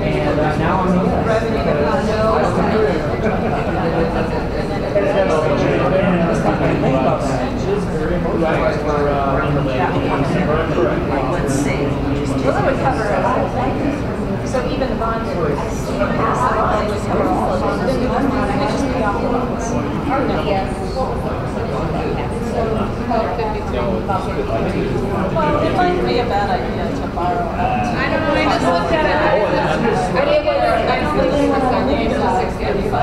And now I'm let's see. Well, that would cover it. So even the bond, I see the bond would cover all of it. Then we would just pay off the loans. Yes. Well, it might be a bad idea to borrow. I don't know. I just looked at it. I didn't get there. I don't think it was on the age of 60 or 65.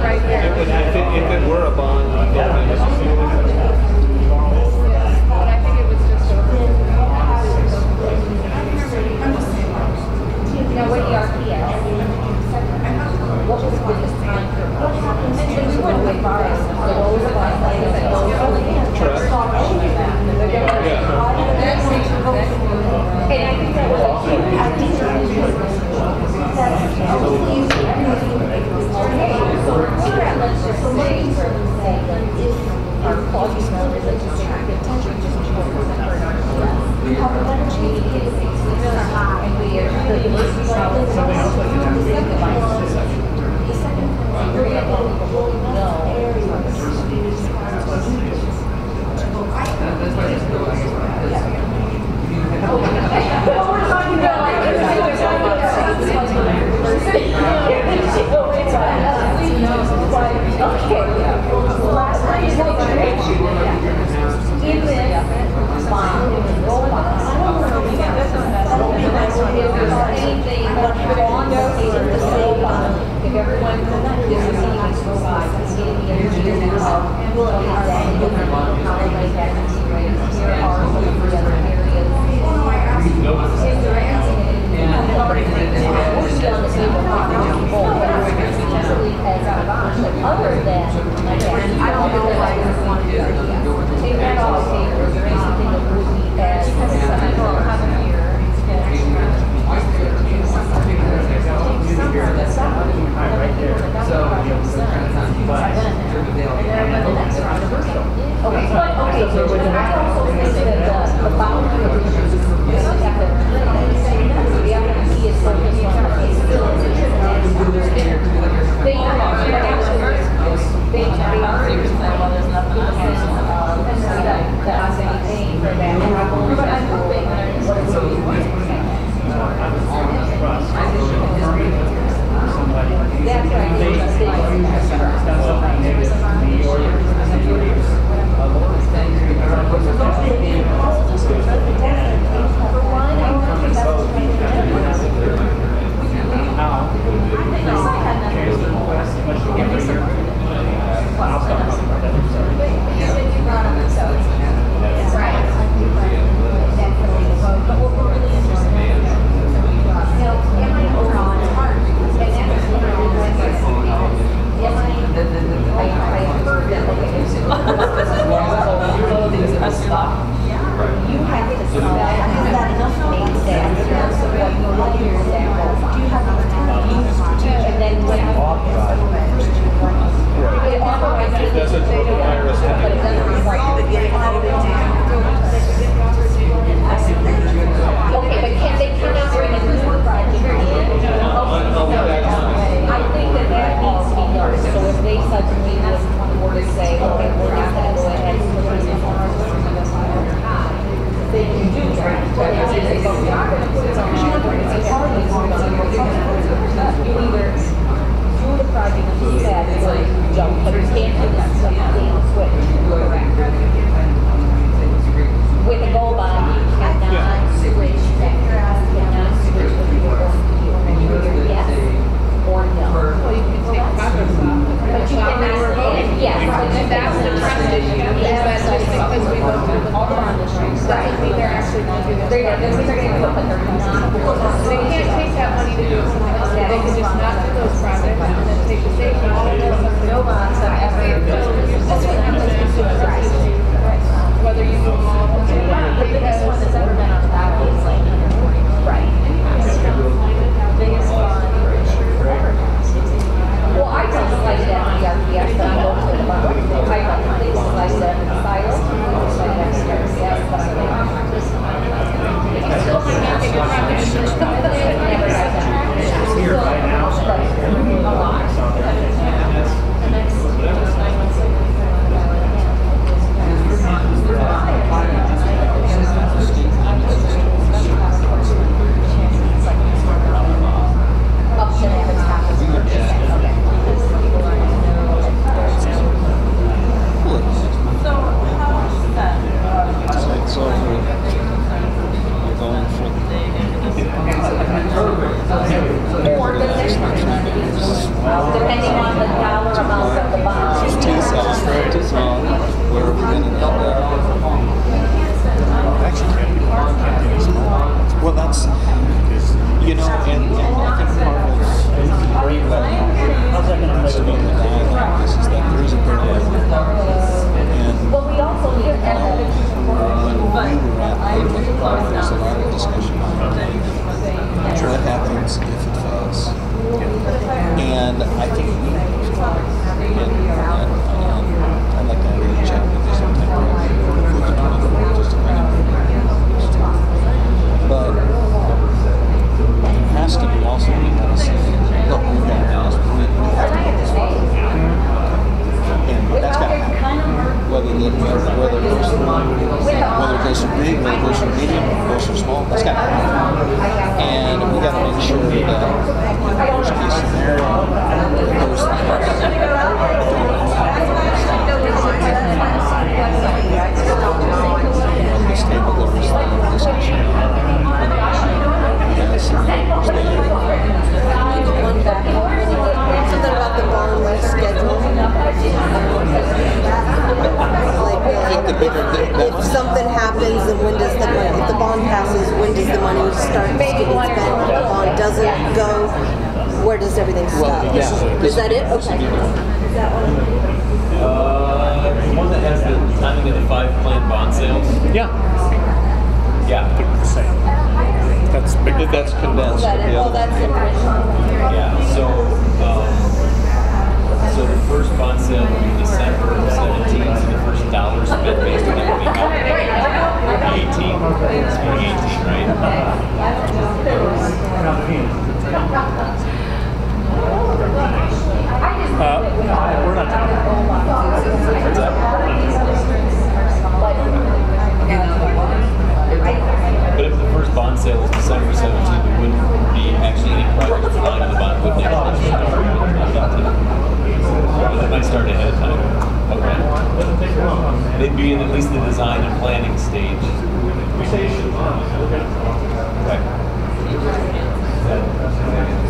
Right there. If it were a bond, But I think it was just over. Now, what ERP is? What was the biggest time for? What happens when we went with borrows? And I think that was a huge,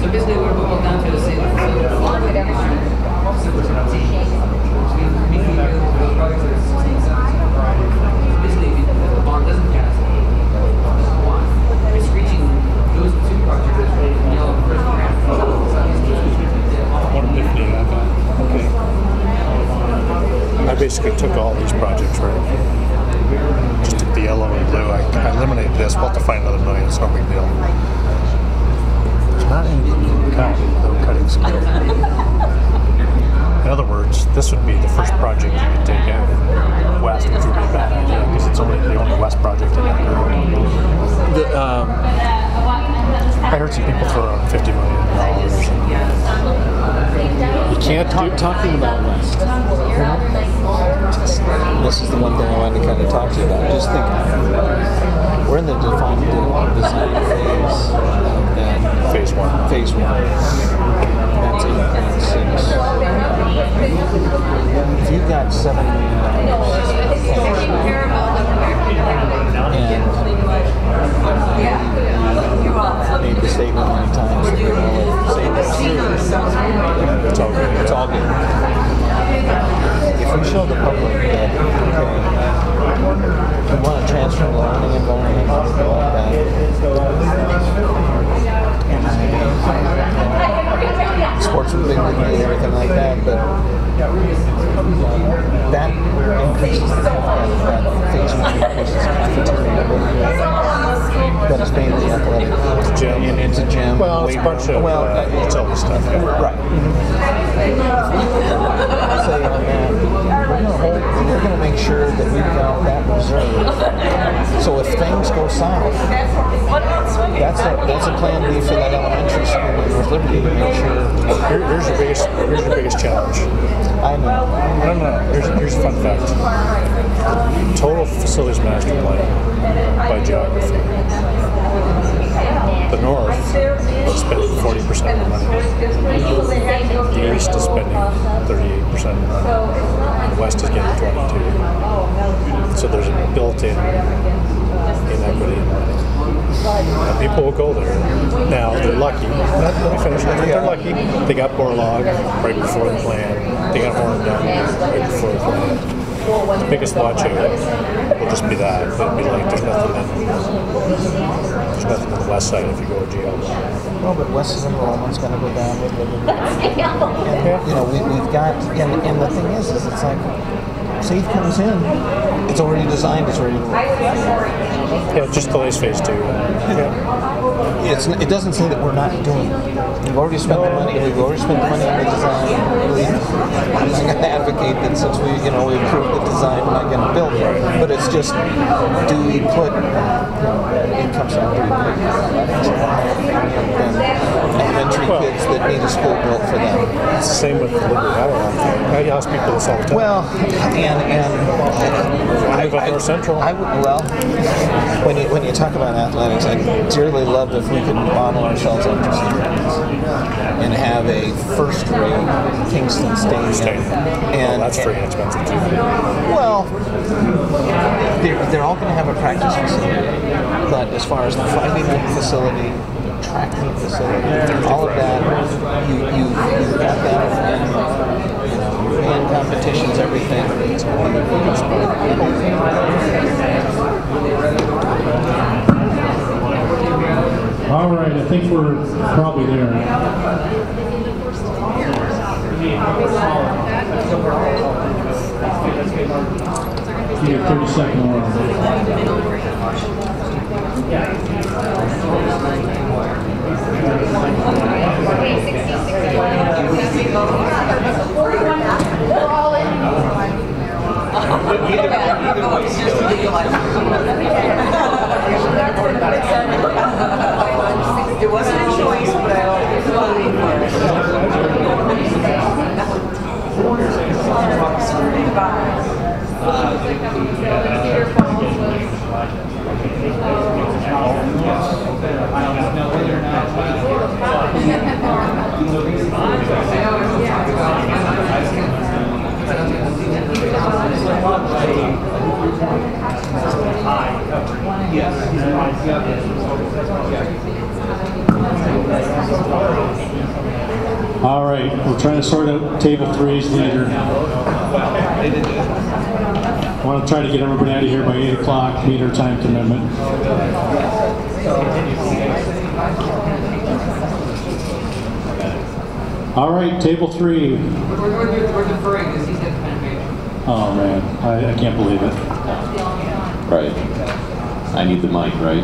So basically, we're both down to the same. I basically took all these projects, right? Just took the yellow and blue. I eliminated this. We'll have to find another million. It's no big deal. It's not anything cut, though cutting skill. In other words, this would be the first project you could take out west, which would be a bad idea because it's only the only west project in that group. I heard some people throw around $50 million. You can't talking about west. This is the one thing I wanted to kind of talk to you about. Just think, we're in the design phase, and phase one. That's 8.6. If you've got $7 million, and made the statement many times, it's all good. It's all good. If we show the public that, okay, we want to transfer the learning environment like that, sports with big league and everything like that, but that increases the phase one increases cafeteria, that is mainly athletic. Gym. It's a gym. Well, it's a bunch of it's all this stuff. Yeah. Right. Say on that, we're going to make sure that we've got that reserved. So if things go south, that's a plan B for that elementary school in North Liberty to make sure. Here's your biggest challenge. I know. No. Here's a fun fact. Total facilities master plan by geography. The north is spending 40% of the money. The east is spending 38% of the money. And the west is getting 22%. So there's a built-in inequity in money. Now, people will go there. Now, they're lucky. Let me finish. They're lucky. They got Borlaug right before the plan. They got Horn done right before the plan. The biggest watch out will just be that. It'll be like there's nothing on the west side if you go to GL. Well, but west enrollment's going to go down with Liberty. And, you know, we've got, and the thing is it's like, SAFE comes in, it's already designed, it's ready to work. Yeah, just delays phase two. Yeah. It doesn't say that we're not doing it. We've already spent the money. We've already spent the money on the design. I'm not going to advocate that since we approved the design, we're not going to build it. But it's just, do we put income salary and elementary kids that need a school built for them? It's the same with the Liberty Avalon thing. I ask people this all the time. Well, when you talk about athletics, I dearly love if we could model ourselves after St. and have a first-rate Kingston Stadium. And that's pretty expensive too. Well, they're all going to have a practice facility, but as far as the 5-meter facility, track meet facility, all of that, you've got that, band competitions, everything. All right, I think we're probably there. Give you a 30-second warning. It wasn't a choice, but I always voted All right, we're trying to sort out table 3's leader. I want to try to get everybody out of here by 8 o'clock, meet our time commitment. All right, table 3. We're deferring because he's at FMP. Oh man, I can't believe it. Right. I need the mic, right?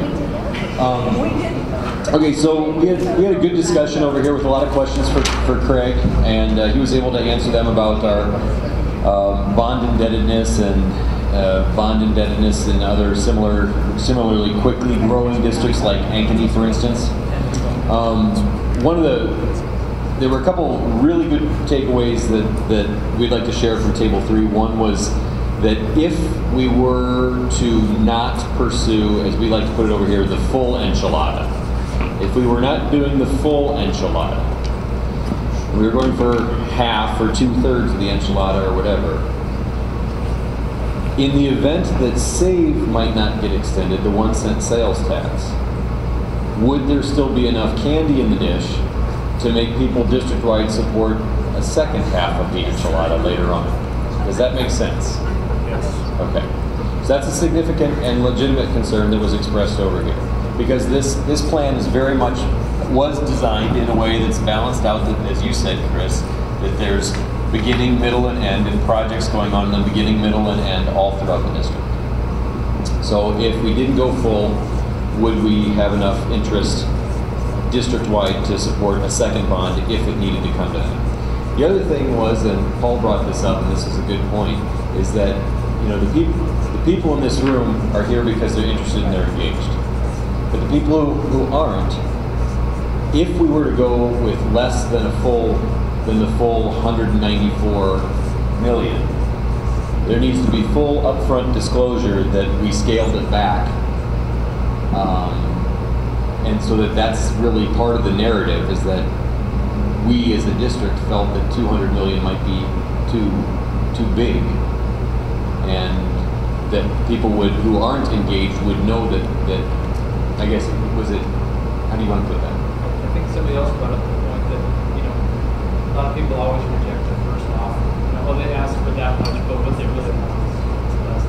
Okay, so we had a good discussion over here with a lot of questions for Craig, and he was able to answer them about our bond indebtedness and other similarly quickly growing districts like Ankeny, for instance. There were a couple really good takeaways that we'd like to share from Table 3. One was that if we were to not pursue, as we like to put it over here, the full enchilada, if we were not doing the full enchilada, we were going for half or 2/3 of the enchilada or whatever, in the event that SAVE might not get extended, the 1-cent sales tax, would there still be enough candy in the dish to make people district-wide support a second half of the enchilada later on? Does that make sense? Yes. Okay. So that's a significant and legitimate concern that was expressed over here. Because this plan is was designed in a way that's balanced out, that, as you said, Chris, that there's beginning, middle, and end, and projects going on in the beginning, middle, and end all throughout the district. So if we didn't go full, would we have enough interest district-wide to support a second bond if it needed to come to that? The other thing was, and Paul brought this up, and this is a good point, is that the people in this room are here because they're interested and they're engaged. But the people who aren't, if we were to go with less than the full 194 million, there needs to be full upfront disclosure that we scaled it back. And so that's really part of the narrative, is that we as a district felt that 200 million might be too big, and that people who aren't engaged would know that I guess, how do you want to put that? I think somebody else brought up the point that, a lot of people always reject the first offer. They ask for that much, but what they really want is less.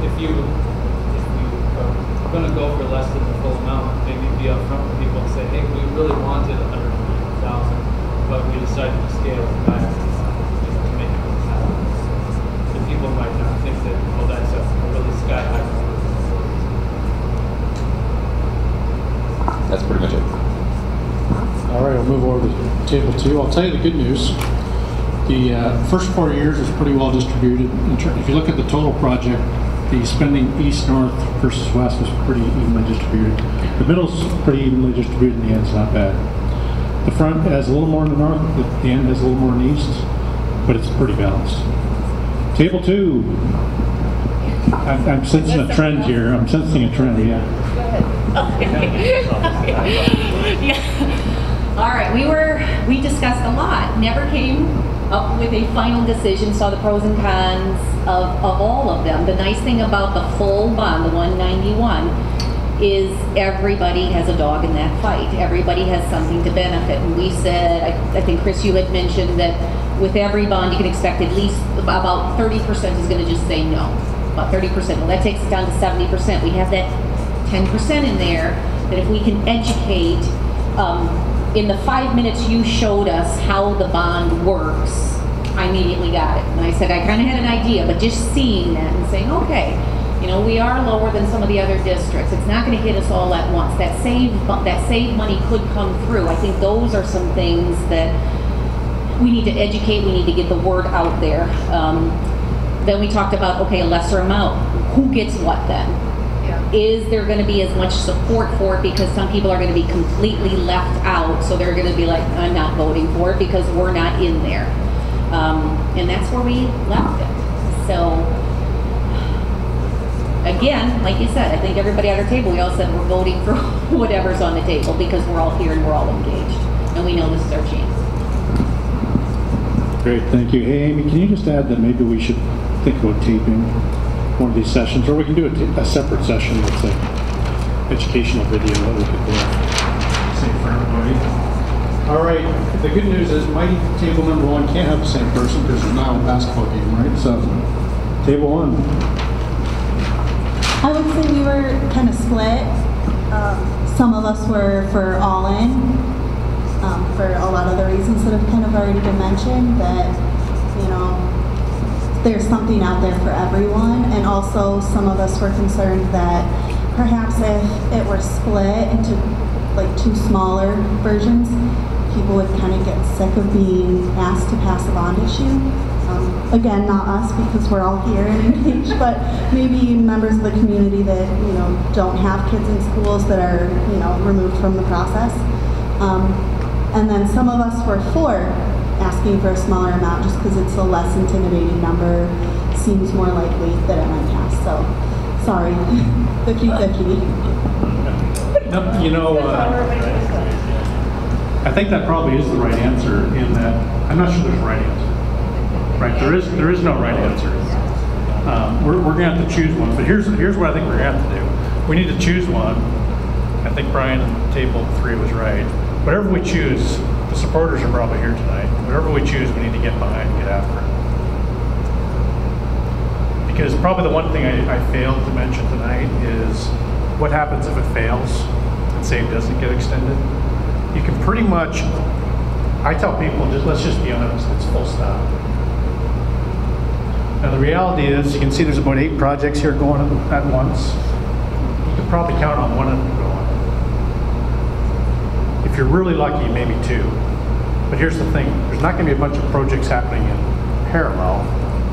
If you are going to go for less than the full amount, maybe be upfront with people and say, hey, we really wanted 100,000, but we decided to scale it back to make it happen. The people might not think that, well, that's a really sky high number. That's pretty much it. All right, I'll move over to table 2. I'll tell you the good news. The first 4 years is pretty well distributed. If you look at the total project, the spending east-north versus west was pretty evenly distributed. The middle's pretty evenly distributed, and the end's not bad. The front has a little more in the north, the end has a little more in the east, but it's pretty balanced. Table 2. I'm sensing a trend here. I'm sensing a trend, yeah. Yeah. All right, we discussed a lot. Never came up with a final decision, saw the pros and cons of all of them. The nice thing about the full bond, the 191, is everybody has a dog in that fight. Everybody has something to benefit. And we said, I think Chris, you had mentioned that with every bond you can expect at least about 30% is going to just say no. About 30%. Well, that takes it down to 70%. We have that 10% in there that if we can educate, in the 5 minutes you showed us how the bond works, I immediately got it. And I said I kind of had an idea, but just seeing that and saying, okay, we are lower than some of the other districts. It's not going to hit us all at once. That save money could come through. I think those are some things that we need to educate. We need to get the word out there. Then we talked about, okay, a lesser amount. Who gets what then? Is there going to be as much support for it, because some people are going to be completely left out, so they're going to be like, I'm not voting for it because we're not in there. And that's where we left it. So again, like you said, I think everybody at our table, we all said we're voting for whatever's on the table because we're all here and we're all engaged, and we know this is our chance. Great, thank you. Hey, Amy, can you just add that maybe we should think about taping one of these sessions, or we can do a separate session with an educational video that we could say for everybody. All right, the good news is my table number 1 can't have the same person because there's now a basketball game, right? So, table 1. I would say we were kind of split. Some of us were for all in, for a lot of the reasons that have kind of already been mentioned, that, you know, there's something out there for everyone, and also some of us were concerned that perhaps if it were split into like 2 smaller versions, people would kind of get sick of being asked to pass a bond issue. Again, not us because we're all here and engaged, but maybe members of the community that, you know, don't have kids in schools that are, you know, removed from the process. And then some of us were for asking for a smaller amount just because it's a less intimidating number, seems more likely that it might pass. So, sorry, 50-50. No, you know, I think that probably is the right answer in that I'm not sure there's a right answer. Right, there is no right answer. We're going to have to choose one, but here's what I think we're going to have to do. We need to choose one. I think Brian in table 3 was right. Whatever we choose, the supporters are probably here tonight. Whatever we choose, we need to get behind and get after it. Because probably the one thing I failed to mention tonight is what happens if it fails and say it doesn't get extended. You can pretty much, I tell people, let's just be honest, it's full stop. Now the reality is, you can see there's about 8 projects here going at once. You can probably count on one of them going. If you're really lucky, maybe 2. But here's the thing, there's not going to be a bunch of projects happening in parallel.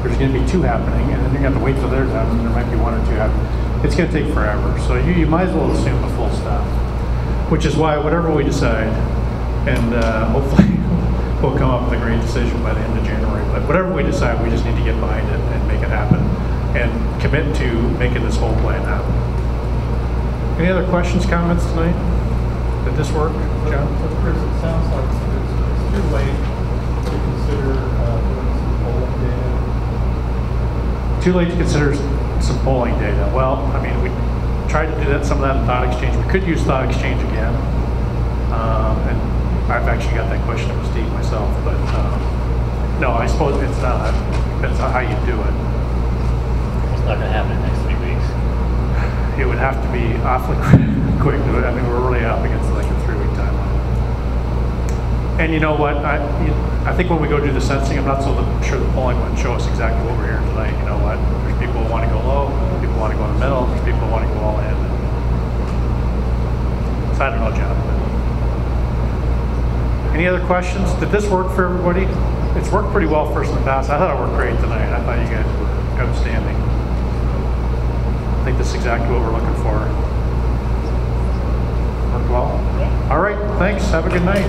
There's going to be 2 happening, and then you're going to have to wait till theirs happens, and there might be 1 or 2 happening. It's going to take forever. So you might as well assume the full stop. Which is why whatever we decide, and hopefully we'll come up with a great decision by the end of January, but whatever we decide, we just need to get behind it and make it happen and commit to making this whole plan happen. Any other questions, comments tonight? Did this work, John? So Chris, it sounds like it's too late to consider doing some polling data. Too late to consider some polling data. Well, I mean, we tried to do that, some of that in Thought Exchange. We could use Thought Exchange again. And I've actually got that question of Steve myself, but no, I suppose it's not. Depends on how you do it. It's not going to happen in the next 3 weeks. It would have to be awfully quick. I mean, we're really up against like a 3-week timeline. And you know what? I think when we go do the sensing, I'm not so sure the polling would show us exactly what we're hearing tonight. You know what? There's people who want to go low, people want to go in the middle, there's people who want to go all in. So I don't know, John. Any other questions? Did this work for everybody? It's worked pretty well first in the past. I thought it worked great tonight. I thought you guys were outstanding. I think this is exactly what we're looking for. Worked well? Yeah. All right, thanks. Have a good night.